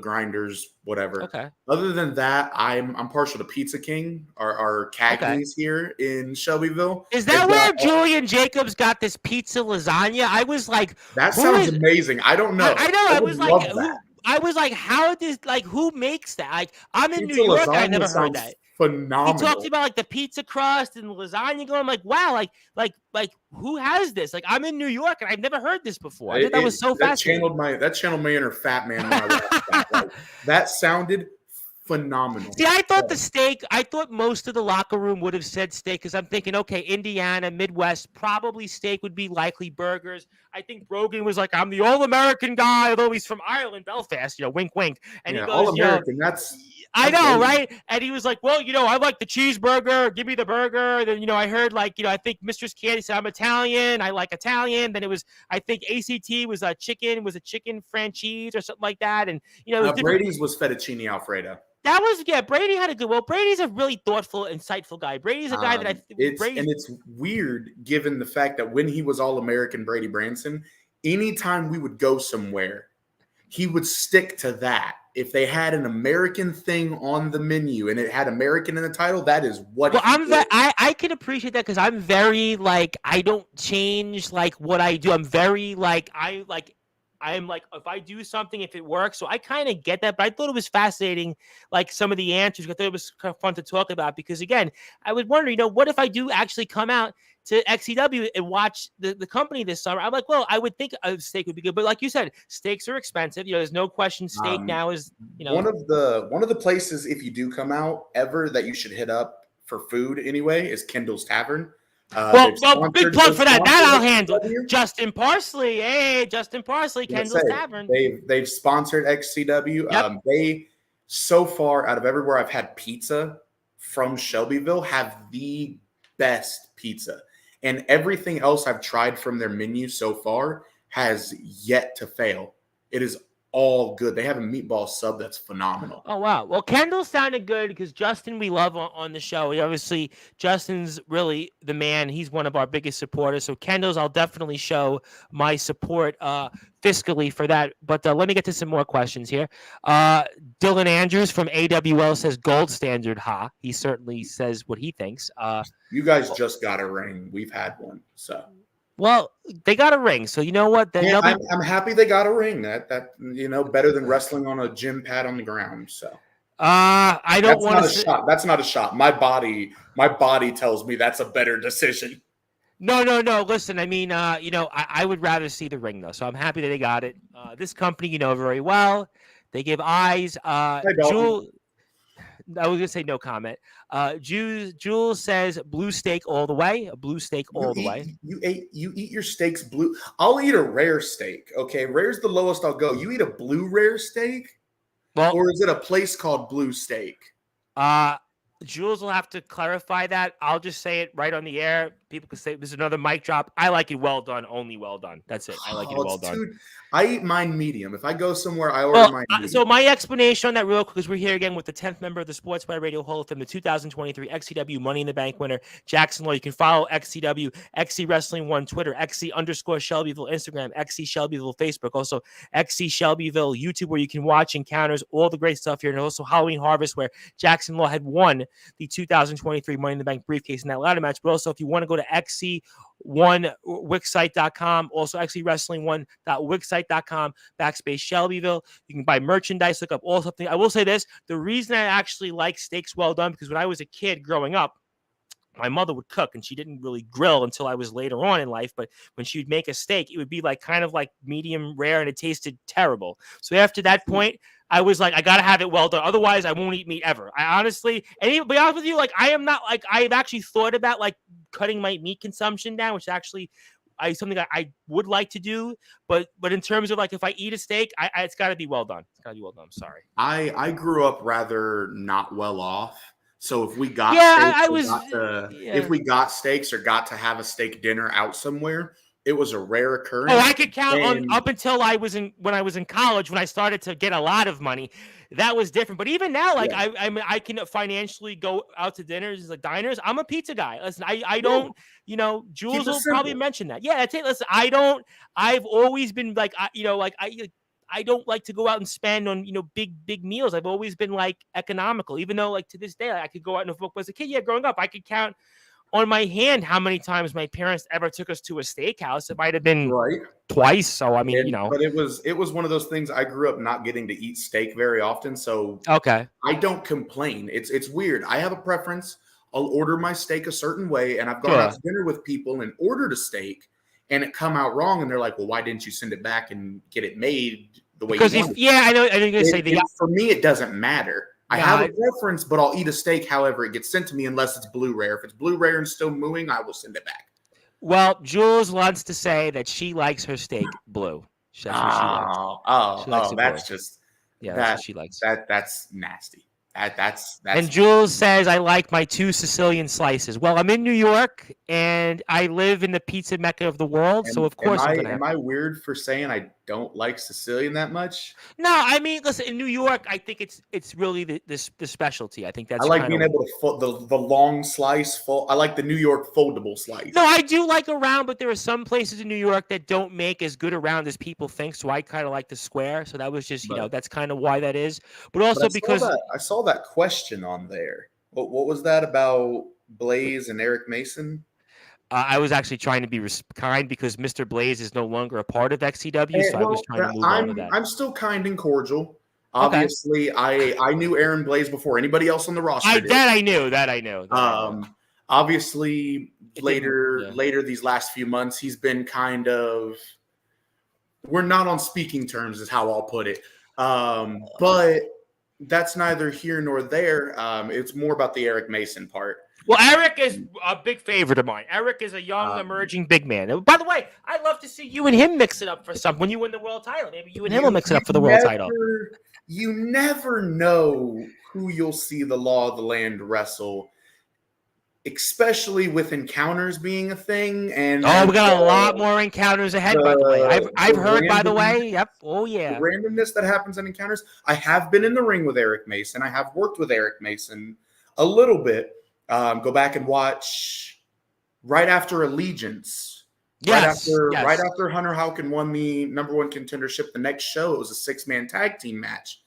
grinders, whatever. Okay. Other than that, I'm partial to Pizza King, our Cagney's here in Shelbyville. Is that where Julian Jacobs got this pizza lasagna? I was like, that sounds amazing. I don't know. I know. I was like, who makes that? Like, I'm in New York. I never heard that. Phenomenal. He talked about like the pizza crust and the lasagna going. I'm like, wow, like who has this? Like, I'm in New York and I've never heard this before. I thought that was so fascinating. That channeled my inner fat man when I watched that. Like, that sounded phenomenal. See, I thought most of the locker room would have said steak, because I'm thinking, okay, Indiana, Midwest, probably steak would be likely burgers. I think Brogan was like, I'm the all-American guy, although he's from Ireland, Belfast, wink, wink. And he goes, all-American, I know, right? And he was like, well, I like the cheeseburger. Give me the burger. Then, I heard I think Mistress Candy said, I'm Italian. I like Italian. Then it was, I think ACT was a chicken franchise or something like that. And, Brady's was fettuccine Alfredo. That was, Brady had a good. Well, Brady's a really thoughtful, insightful guy. Brady's a guy that I think. And it's weird given the fact that when he was All-American Brady Branson, anytime we would go somewhere, he would stick to that. If they had an American thing on the menu and it had American in the title, that is what. Well, I can appreciate that, because I'm very I don't change what I do. I'm very I'm like, if I do something, if it works. So I kind of get that, but I thought it was fascinating, some of the answers. I thought it was kind of fun to talk about, because, again, I was wondering, what if I do actually come out to XCW and watch the company this summer? I'm like, well, I would think a steak would be good. But like you said, steaks are expensive. There's no question steak now is, One of the places, if you do come out ever, that you should hit up for food anyway is Kendall's Tavern. Well, big plug for that. That I'll handle. Justin Parsley. Hey, Justin Parsley, Kendall's Tavern. They've sponsored XCW. Yep. They, so far, out of everywhere I've had pizza from Shelbyville, have the best pizza. And everything else I've tried from their menu so far has yet to fail. It is all good. They have a meatball sub that's phenomenal. Oh, wow. Well, Kendall sounded good, because Justin we love on the show. Justin's really the man. He's one of our biggest supporters. So Kendall's, I'll definitely show my support fiscally for that. But let me get to some more questions here. Dylan Andrews from AWL says gold standard. He certainly says what he thinks. You guys just got a ring. We've had one. So. Well, they got a ring, so you know what? I'm happy they got a ring. That better than wrestling on a gym pad on the ground. So I don't want to. Shot. That's not a shot. My body tells me that's a better decision. No. Listen, I mean, I would rather see the ring though. So I'm happy that they got it. This company, very well. They give eyes. I was gonna say no comment. Jules says blue steak all the way. A blue steak all the way. You eat your steaks blue. I'll eat a rare steak. Okay, rare's the lowest I'll go. You eat a blue rare steak, Well, or is it a place called Blue Steak? Jules will have to clarify that. I'll just say it right on the air. People can say this is another mic drop. I like it well done, only well done. That's it. I like it well done. I eat mine medium. If I go somewhere, I order mine medium. So my explanation on that real quick, because we're here again with the 10th member of the Sportswire Radio Hall of Fame, the 2023 XCW Money in the Bank winner, Jaxsin Law. You can follow XCW, XC Wrestling 1, Twitter, XC_Shelbyville, Instagram, XC Shelbyville, Facebook, also XC Shelbyville, YouTube, where you can watch encounters, all the great stuff here, and also Halloween Harvest, where Jaxsin Law had won the 2023 Money in the Bank briefcase in that ladder match. But also, if you want to go to XC1wixsite.com, also XCWrestling1.wixsite.com/Shelbyville. You can buy merchandise, look up all something. I will say this: the reason I actually like steaks well done, because when I was a kid growing up, my mother would cook, and she didn't really grill until I was later on in life. But when she would make a steak, it would be like kind of like medium rare, and it tasted terrible. So after that point, I was like, I gotta have it well done. Otherwise, I won't eat meat ever. I honestly, and even, to be honest with you, like I am not like I've actually thought about like cutting my meat consumption down, which actually something I would like to do. But in terms of like if I eat a steak, it's got to be well done. It's got to be well done. I'm sorry. I grew up rather not well off. So if we got if we got steaks or got to have a steak dinner out somewhere, it was a rare occurrence. Oh, I could count on up until when I was in college, when I started to get a lot of money. That was different. But even now, like I can financially go out to dinners, like diners. I'm a pizza guy. Listen, I don't, Jules will probably mention that. Yeah, that's it. Listen, I've always been like, I don't like to go out and spend on, big meals. I've always been like economical, even though like to this day, I could go out and book as a kid. Yeah, growing up, I could count on my hand how many times my parents ever took us to a steakhouse. It might have been twice. So, I mean, But it was one of those things. I grew up not getting to eat steak very often. So okay, I don't complain. It's weird. I have a preference. I'll order my steak a certain way. And I've gone out to dinner with people and ordered a steak and it come out wrong. And they're like, well, why didn't you send it back and get it made the way you wanted? I know. I think for me, it doesn't matter. I have a preference, but I'll eat a steak however it gets sent to me unless it's blue rare. If it's blue rare and still mooing, I will send it back. Well, Jules wants to say that she likes her steak blue. That's what she likes. That's just that's what she likes. That's nasty. That's and Jules says, I like my 2 Sicilian slices. Well, I'm in New York and I live in the pizza mecca of the world. So of course am I weird for saying I don't like Sicilian that much? No, I mean, listen, in New York, I think it's really the specialty. I think that's I like being able to the long slice. I like the New York foldable slice. No, I do like a round, but there are some places in New York that don't make as good a round as people think. So I kind of like the square. So that was just, that's kind of why that is. But also because I saw that question on there. What was that about Blaze and Eric Mason? I was actually trying to be kind because Mr. Blaze is no longer a part of XCW, so I was trying to move on to that. I'm still kind and cordial. Obviously, I knew Aaron Blaze before anybody else on the roster. That I knew. Obviously, later these last few months, he's been kind of. We're not on speaking terms, is how I'll put it. But that's neither here nor there. It's more about the Eric Mason part. Well, Eric is a big favorite of mine. Eric is a young, emerging big man. By the way, I'd love to see you and him mix it up for something when you win the world title. Maybe you and him will mix it up for the world title. You never know who you'll see the Law of the Land wrestle, especially with encounters being a thing. And we got a lot more encounters ahead, by the way. I've heard, by the way. Yep. Oh, yeah. The randomness that happens in encounters. I have been in the ring with Eric Mason. I have worked with Eric Mason a little bit. Go back and watch right after Allegiance. Yes, right after Hunter Houken won the #1 contendership, the next show, it was a 6-man tag team match.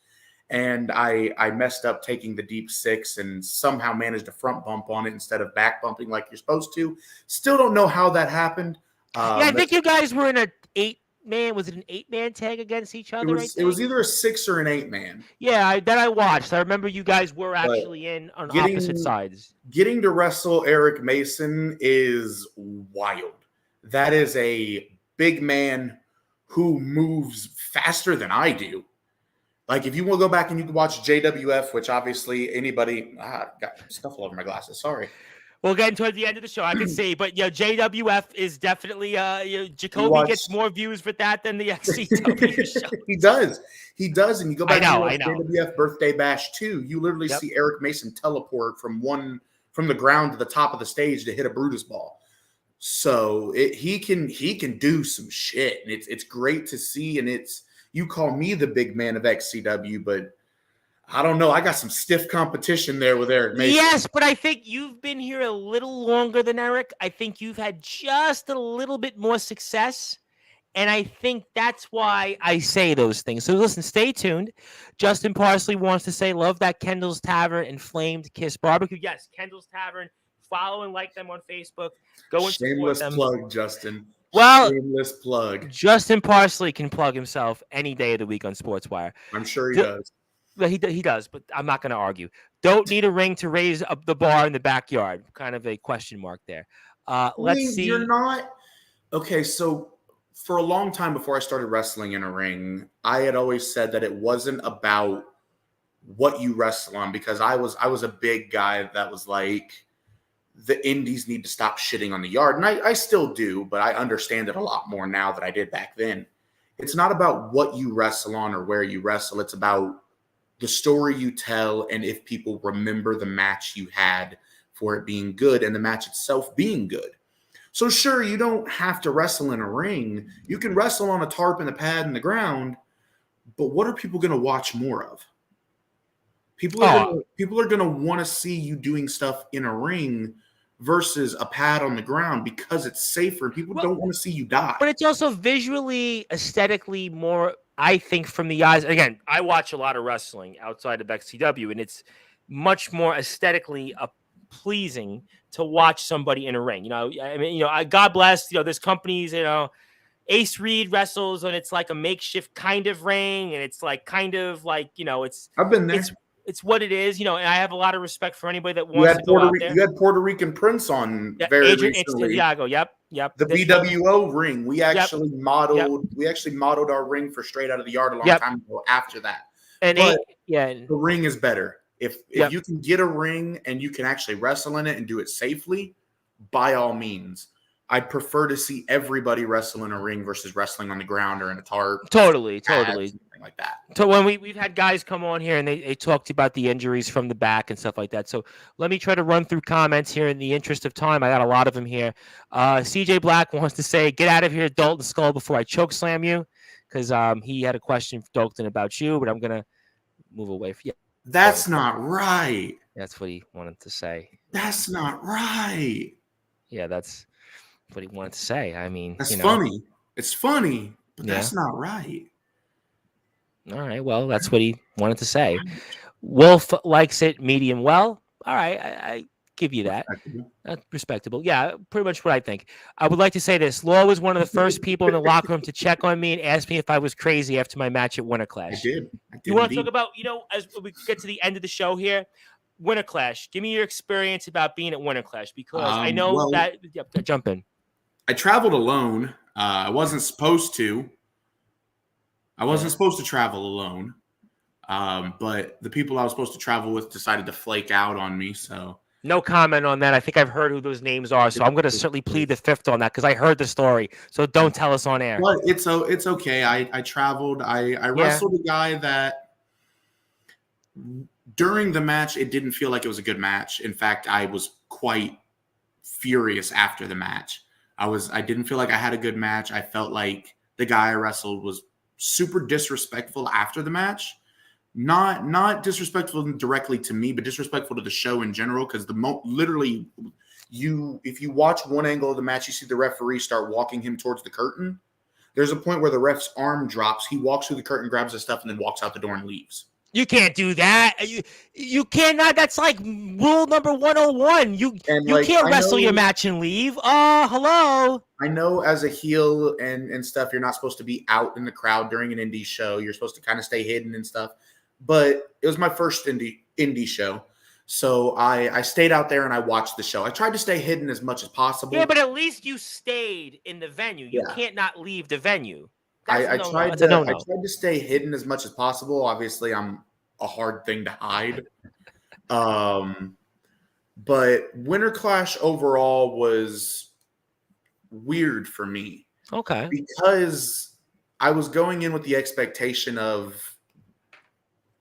And I messed up taking the deep 6 and somehow managed a front bump on it instead of back bumping like you're supposed to. Still don't know how that happened. I think you guys were in an 8-man. Was it an 8-man tag against each other? It was either a 6 or an 8-man. Yeah, that I watched. I remember you guys were actually on opposite sides. Getting to wrestle Eric Mason is wild. That is a big man who moves faster than I do. Like if you want to go back and you can watch JWF, which obviously anybody got stuff all over my glasses. Sorry. We'll get toward the end of the show. I can see, but JWF is definitely Jacoby watch- gets more views with that than the XCW show. He does, and you go back I and know. JWF Birthday Bash 2, you literally see Eric Mason teleport from the ground to the top of the stage to hit a Brutus ball. So he can do some shit, and it's great to see. And you call me the big man of XCW, but I don't know. I got some stiff competition there with Eric Mason. Yes, but I think you've been here a little longer than Eric. I think you've had just a little bit more success. And I think that's why I say those things. So listen, stay tuned. Justin Parsley wants to say, love that Kendall's Tavern and Flamed Kiss Barbecue. Yes, Kendall's Tavern. Follow and like them on Facebook. Go and Shameless support them. plug, Justin. Well, shameless plug. Justin Parsley can plug himself any day of the week on Sportswire. I'm sure he does. Well, he does, but I'm not going to argue. Don't need a ring to raise up the bar in the backyard. Kind of a question mark there. Let's see. You're not okay. So for a long time before I started wrestling in a ring, I had always said that it wasn't about what you wrestle on, because I was a big guy that was like, the indies need to stop shitting on the yard. And I still do, but I understand it a lot more now than I did back then. It's not about what you wrestle on or where you wrestle. It's about the story you tell, and if people remember the match you had for it being good and the match itself being good. So sure, you don't have to wrestle in a ring. You can wrestle on a tarp and a pad in the ground, but what are people going to watch more of? People are going to want to see you doing stuff in a ring versus a pad on the ground, because it's safer. People don't want to see you die. But it's also visually, aesthetically more, I think, from the eyes. Again, I watch a lot of wrestling outside of XCW, and it's much more aesthetically pleasing to watch somebody in a ring. I mean, God bless, there's companies, Ace Reed wrestles, and it's like a makeshift kind of ring, and it's like kind of like, it's. I've been there. It's what it is, and I have a lot of respect for anybody that wants to go out there. You had Puerto Rican Prince on very recently. Santiago, yep. The BWO ring. We actually modeled our ring for Straight Out of the Yard a long time ago after that. And the ring is better. If you can get a ring and you can actually wrestle in it and do it safely, by all means. I'd prefer to see everybody wrestle in a ring versus wrestling on the ground or in a tarp. Totally. Something like that. So when we've had guys come on here and they talked about the injuries from the back and stuff like that. So let me try to run through comments here in the interest of time. I got a lot of them here. CJ Black wants to say, get out of here, Dalton Skull, before I choke slam you. Because he had a question for Dalton about you, but I'm going to move away from you. That's not right. That's what he wanted to say. That's not right. Yeah, that's what he wanted to say. I mean, that's funny. It's funny, but that's not right. All right. Well, that's what he wanted to say. Wolf likes it medium well. All right. I give you that. That's respectable. Yeah, pretty much what I think. I would like to say this. Law was one of the first people in the locker room to check on me and ask me if I was crazy after my match at Winter Clash. I did you want to talk about, as we get to the end of the show here, Winter Clash. Give me your experience about being at Winter Clash, because I know that. Jump in. I traveled alone. I wasn't supposed to. I wasn't supposed to travel alone. But the people I was supposed to travel with decided to flake out on me. So no comment on that. I think I've heard who those names are. So I'm going to certainly plead the fifth on that, because I heard the story. So don't tell us on air. But it's okay. I traveled. I wrestled a guy that during the match, it didn't feel like it was a good match. In fact, I was quite furious after the match. I didn't feel like I had a good match. I felt like the guy I wrestled was super disrespectful after the match. Not disrespectful directly to me, but disrespectful to the show in general. Because literally, if you watch one angle of the match, you see the referee start walking him towards the curtain. There's a point where the ref's arm drops. He walks through the curtain, grabs his stuff, and then walks out the door and leaves. You can't do that. You cannot. That's like rule number 101. You can't wrestle your match and leave. Hello. I know as a heel and stuff, you're not supposed to be out in the crowd during an indie show. You're supposed to kind of stay hidden and stuff. But it was my first indie show. So I stayed out there and I watched the show. I tried to stay hidden as much as possible. Yeah, but at least you stayed in the venue. You can't not leave the venue. That's a I no-no. tried That's a to no-no. stay hidden as much as possible. Obviously, I'm a hard thing to hide. But Winter Clash overall was weird for me Okay. because I was going in with the expectation of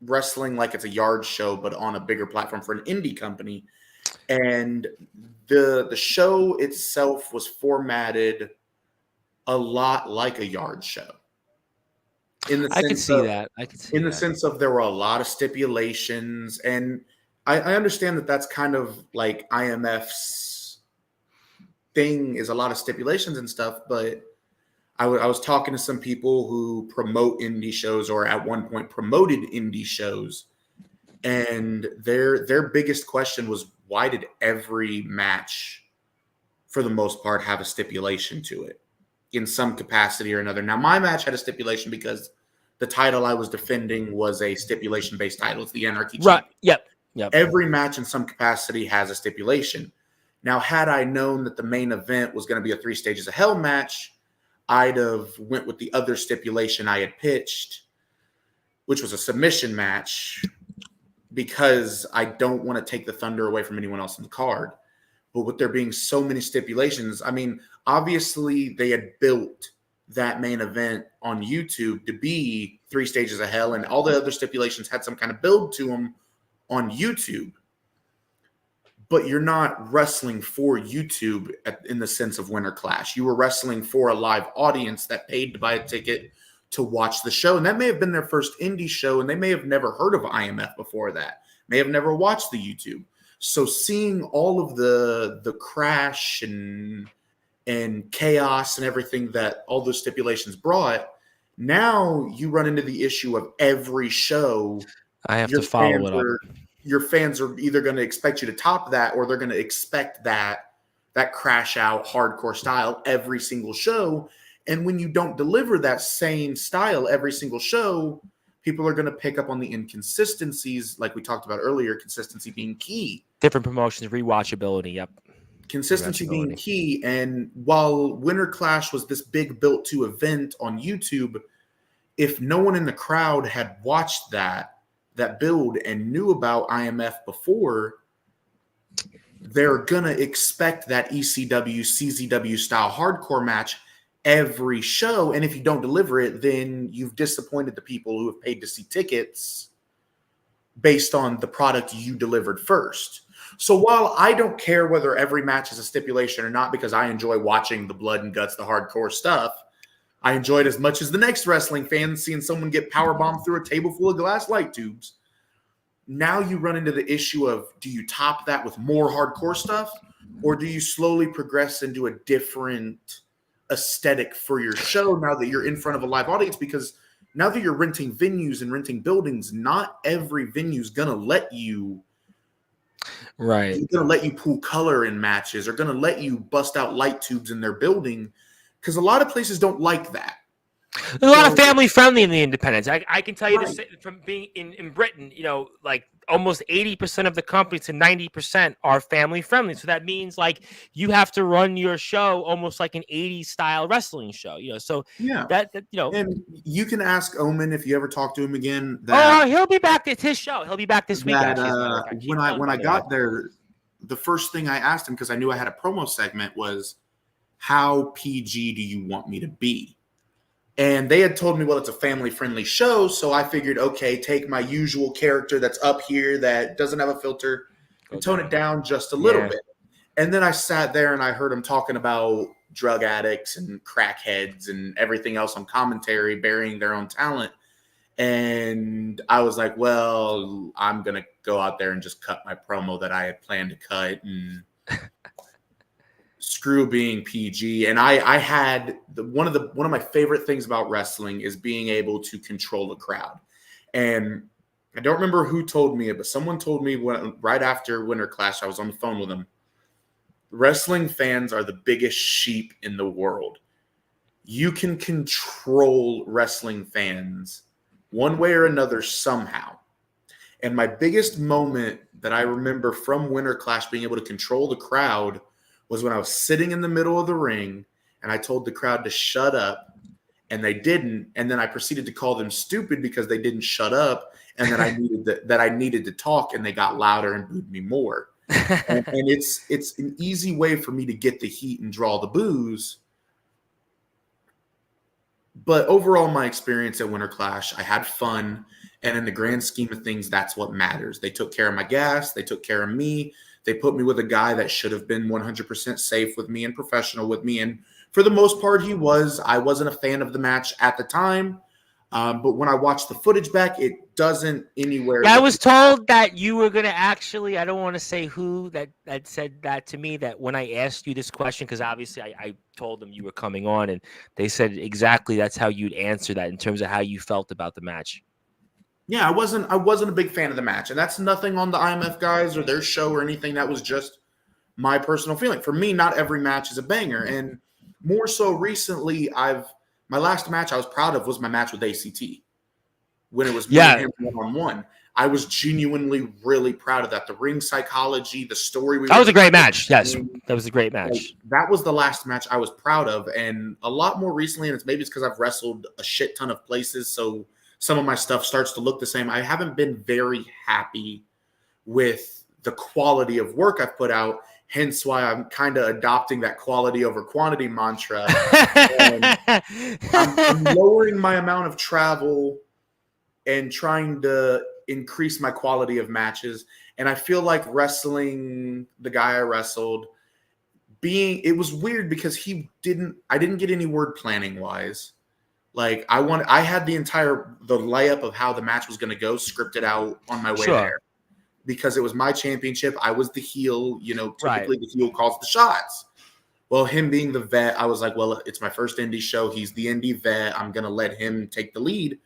wrestling like it's a yard show, but on a bigger platform for an indie company. And the show itself was formatted a lot like a yard show in the I could sense see of that. I could see that. there were a lot of stipulations, and I understand that that's kind of like IMF's thing is a lot of stipulations and stuff, but I was talking to some people who promote indie shows or at one point promoted indie shows, and their biggest question was, why did every match for the most part have a stipulation to it in some capacity or another? Now my match had a stipulation because the title I was defending was a stipulation based title. It's the Anarchy Right. Champion. Yep. Every match in some capacity has a stipulation. Now, had I known that the main event was going to be a 3 Stages of Hell match, I'd have went with the other stipulation I had pitched, which was a submission match, because I don't want to take the thunder away from anyone else in the card. But with there being so many stipulations, I mean, obviously they had built that main event on YouTube to be 3 Stages of Hell, and all the other stipulations had some kind of build to them on YouTube. But you're not wrestling for YouTube in the sense of Winter Clash. You were wrestling for a live audience that paid to buy a ticket to watch the show. And that may have been their first indie show, and they may have never heard of IMF before that, may have never watched the YouTube. So seeing all of the crash and chaos and everything that all those stipulations brought, now you run into the issue of every show. I have to follow it up. Your fans are either going to expect you to top that, or they're going to expect that crash out hardcore style every single show. And when you don't deliver that same style every single show, people are going to pick up on the inconsistencies, like we talked about earlier, consistency being key. Different promotions, rewatchability. Yep. Consistency being key. And while Winter Clash was this big built to event on YouTube, if no one in the crowd had watched that build and knew about IMF before, they're going to expect that ECW, CZW style hardcore match every show. And if you don't deliver it, then you've disappointed the people who have paid to see tickets based on the product you delivered first. So while I don't care whether every match is a stipulation or not, because I enjoy watching the blood and guts, the hardcore stuff, I enjoy it as much as the next wrestling fan seeing someone get powerbombed through a table full of glass light tubes. Now you run into the issue of, do you top that with more hardcore stuff, or do you slowly progress into a different aesthetic for your show now that you're in front of a live audience? Because now that you're renting venues and renting buildings, not every venue's going to let you Right. They're going to let you pull color in matches, or going to let you bust out light tubes in their building, because a lot of places don't like that. There's a lot of family friendly in the independents. I can tell you Right. this from being in Britain, like almost 80% of the companies to 90% are family friendly. So that means like you have to run your show almost like an 80s style wrestling show, So Yeah. that And you can ask Omen if you ever talk to him again. he'll be back. It's his show. He'll be back this week. Actually, when I got there, the first thing I asked him, because I knew I had a promo segment, was, how PG do you want me to be? And they had told me, well, it's a family-friendly show, so I figured, okay, take my usual character that's up here that doesn't have a filter and tone it down just a little bit. And then I sat there and I heard him talking about drug addicts and crackheads and everything else on commentary, burying their own talent. And I was like, well, I'm going to go out there and just cut my promo that I had planned to cut and screw being PG. And I had one of my favorite things about wrestling is being able to control a crowd. And I don't remember who told me it, but someone told me right after Winter Clash, I was on the phone with them. Wrestling fans are the biggest sheep in the world. You can control wrestling fans one way or another somehow. And my biggest moment that I remember from Winter Clash being able to control the crowd was when I was sitting in the middle of the ring and I told the crowd to shut up. and they didn't. And then I proceeded to call them stupid because they didn't shut up, and that I needed to talk, and they got louder and booed me more. And it's an easy way for me to get the heat and draw the boos. But overall, my experience at Winter Clash, I had fun. And in the grand scheme of things, that's what matters. They took care of my gas. They took care of me. They put me with a guy that should have been 100% safe with me and professional with me. And for the most part, he was. I wasn't a fan of the match at the time. But when I watched the footage back, it doesn't anywhere. Yeah, I was told that you were going to actually, I don't want to say who that said that to me, that when I asked you this question, because obviously I told them you were coming on, and they said exactly that's how you'd answer that in terms of how you felt about the match. Yeah, I wasn't a big fan of the match. And that's nothing on the IMF guys or their show or anything. That was just my personal feeling. For me, not every match is a banger. And more so recently, my last match I was proud of was my match with ACT. When it was me and him one-on-one. I was genuinely really proud of that. The ring psychology, the story. That was a great match. Yes, that was a great match. Like, that was the last match I was proud of. And a lot more recently, and it's because I've wrestled a shit ton of places, so some of my stuff starts to look the same. I haven't been very happy with the quality of work I've put out, hence why I'm kind of adopting that quality over quantity mantra. I'm lowering my amount of travel and trying to increase my quality of matches. And I feel like wrestling the guy I wrestled, it was weird because I didn't get any word planning wise. Like I had the layup of how the match was going to go scripted out on my way there because it was my championship. I was the heel, typically the heel calls the shots. Well, him being the vet, I was like, well, it's my first indie show. He's the indie vet. I'm going to let him take the lead.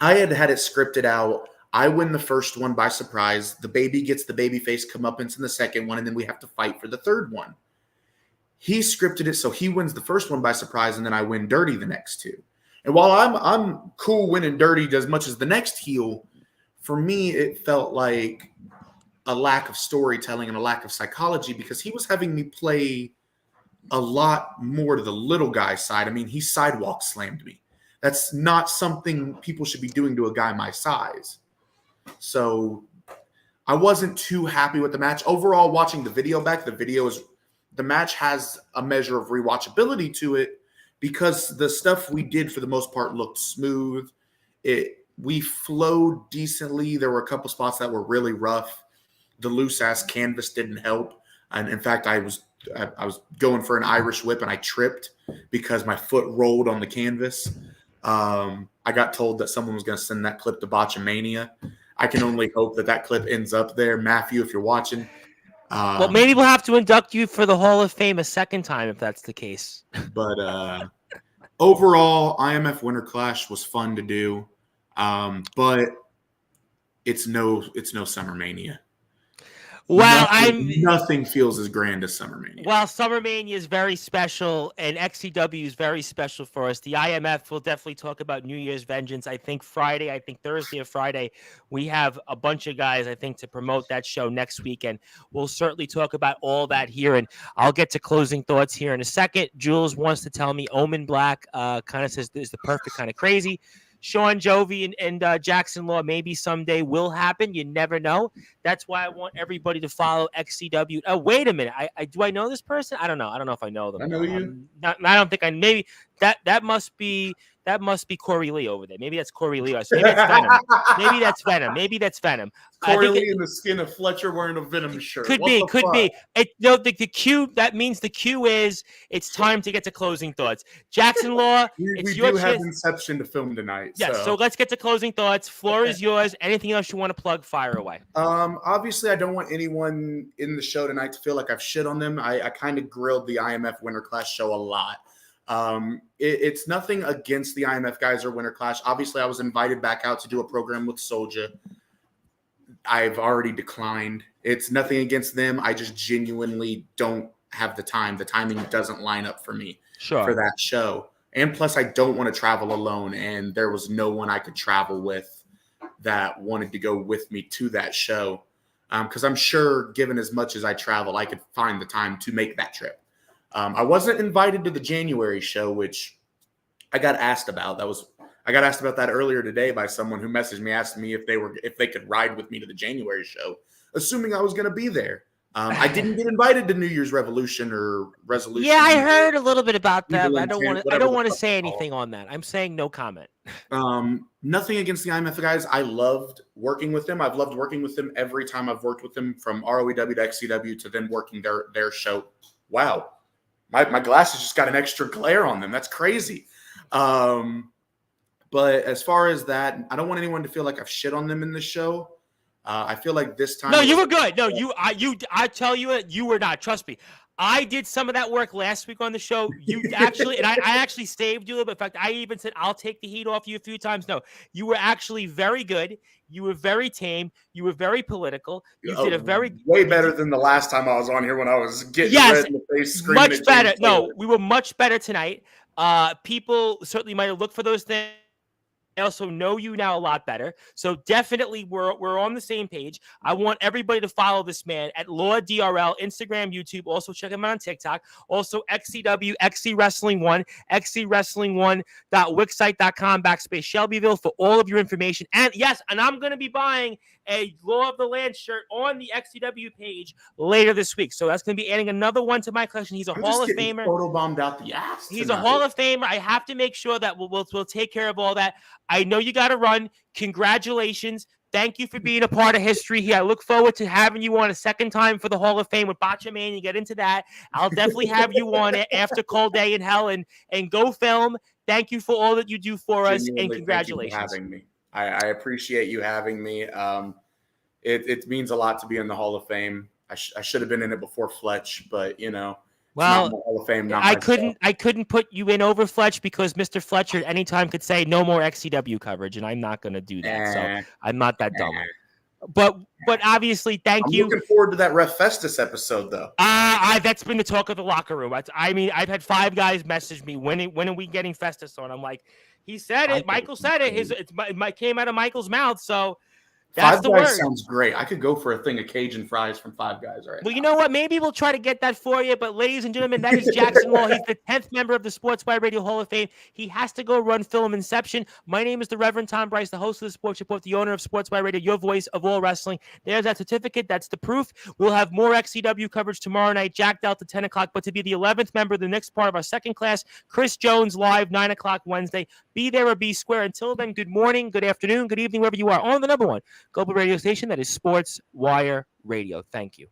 I had it scripted out. I win the first one by surprise. The baby gets the baby face comeuppance in the second one, and then we have to fight for the third one. He scripted it so he wins the first one by surprise, and then I win dirty the next two. And while I'm cool winning dirty as much as the next heel, for me it felt like a lack of storytelling and a lack of psychology because he was having me play a lot more to the little guy side. I mean, he sidewalk slammed me. That's not something people should be doing to a guy my size. So I wasn't too happy with the match. Overall, watching the video back, the match has a measure of rewatchability to it because the stuff we did for the most part looked smooth. We flowed decently. There were a couple spots that were really rough. The loose ass canvas didn't help. And in fact, I was going for an Irish whip and I tripped because my foot rolled on the canvas. I got told that someone was going to send that clip to Botchamania. I can only hope that clip ends up there. Matthew, if you're watching. Well, maybe we'll have to induct you for the Hall of Fame a second time if that's the case. But overall, IMF Winter Clash was fun to do. But it's no Summer Mania. Well, nothing feels as grand as Summer Mania. Well, Summer Mania is very special, and XCW is very special for us. The IMF will definitely talk about New Year's Vengeance. I think Thursday or Friday, we have a bunch of guys, I think, to promote that show next week, and we'll certainly talk about all that here, and I'll get to closing thoughts here in a second. Jules wants to tell me Omen Black kind of says this is the perfect kind of crazy. Sean Jovi and Jaxsin Law maybe someday will happen. You never know. That's why I want everybody to follow XCW. Oh, wait a minute. Do I know this person? I don't know. I don't know if I know them. I know you. I don't think maybe that must be Corey Lee over there. Maybe that's Corey Lee. So maybe that's Venom. Maybe that's Venom. Corey Lee in the skin of Fletcher wearing a Venom shirt. Could be. The cue, that means the cue is it's time to get to closing thoughts. Jaxsin Law, we do have Inception to film tonight. Yes, so let's get to closing thoughts. Floor is yours. Anything else you want to plug, fire away. Obviously, I don't want anyone in the show tonight to feel like I've shit on them. I kind of grilled the IMF Winter Clash show a lot. It's nothing against the IMF guys or Winter Clash. Obviously, I was invited back out to do a program with Soulja. I've already declined. It's nothing against them. I just genuinely don't have the time. The timing doesn't line up for me for that show. And plus, I don't want to travel alone. And there was no one I could travel with that wanted to go with me to that show. Because I'm sure, given as much as I travel, I could find the time to make that trip. I wasn't invited to the January show, which I got asked about. I got asked about that earlier today by someone who messaged me, asking me if they could ride with me to the January show, assuming I was going to be there. I didn't get invited to New Year's Revolution or Resolution. Yeah, I heard a little bit about that, Evil but Intent, I whatever don't the want to fuck say it's called. anything on that. I'm saying no comment. Nothing against the IMF guys. I loved working with them. I've loved working with them every time I've worked with them, from ROEW to XCW to then working their show. Wow, my glasses just got an extra glare on them. That's crazy. But as far as that, I don't want anyone to feel like I've shit on them in the show. I feel like this time. No, you were good. No, I tell you it, you were not. Trust me. I did some of that work last week on the show. You actually, and I actually saved you. But in fact, I even said, I'll take the heat off you a few times. No, you were actually very good. You were very tame. You were very political. You did a way better than the last time I was on here when I was getting red in the face, screaming. Much better. No, we were much better tonight. People certainly might have looked for those things. I also know you now a lot better. So definitely we're on the same page. I want everybody to follow this man at Law DRL, Instagram, YouTube. Also check him out on TikTok. Also XCW, XC Wrestling 1, xcwrestling1.wixsite.com/Shelbyville for all of your information. And yes, and I'm going to be buying a Law of the Land shirt on the XCW page later this week. So that's going to be adding another one to my collection. He's a Hall of Famer. Photobombed out the ass. He's a Hall of Famer. I have to make sure that we'll take care of all that. I know you got to run. Congratulations. Thank you for being a part of history here. I look forward to having you on a second time for the Hall of Fame with Botcha Man. You get into that. I'll definitely have you on it after Cold Day in Hell and go film. Thank you for all that you do for us, and congratulations. Thank you for having me. I appreciate you having me. It means a lot to be in the Hall of Fame. I should have been in it before Fletch, but you know. Well, Hall of Fame, I couldn't put you in over Fletch because Mr. Fletcher at any time could say no more XCW coverage, and I'm not going to do that. So I'm not that dumb. But obviously, thank you. I'm looking forward to that Ref Festus episode, though. That's been the talk of the locker room. I mean, I've had 5 guys message me, when are we getting Festus on? I'm like, he said it. Michael said it. It came out of Michael's mouth. So that's the word. Five Guys sounds great. I could go for a thing of Cajun fries from Five Guys right now. Well, you know what? Maybe we'll try to get that for you. But ladies and gentlemen, that is Jaxsin Law. He's the 10th member of the Sportswire Radio Hall of Fame. He has to go run Film Inception. My name is the Reverend Tom Bryce, the host of the Sports Report, the owner of Sportswire Radio, your voice of all wrestling. There's that certificate. That's the proof. We'll have more XCW coverage tomorrow night, jacked out to 10 o'clock. But to be the 11th member, the next part of our second class, Chris Jones live, 9 o'clock Wednesday. Be there or be square. Until then, good morning, good afternoon, good evening, wherever you are on the number one global radio station that is Sportswire Radio. Thank you.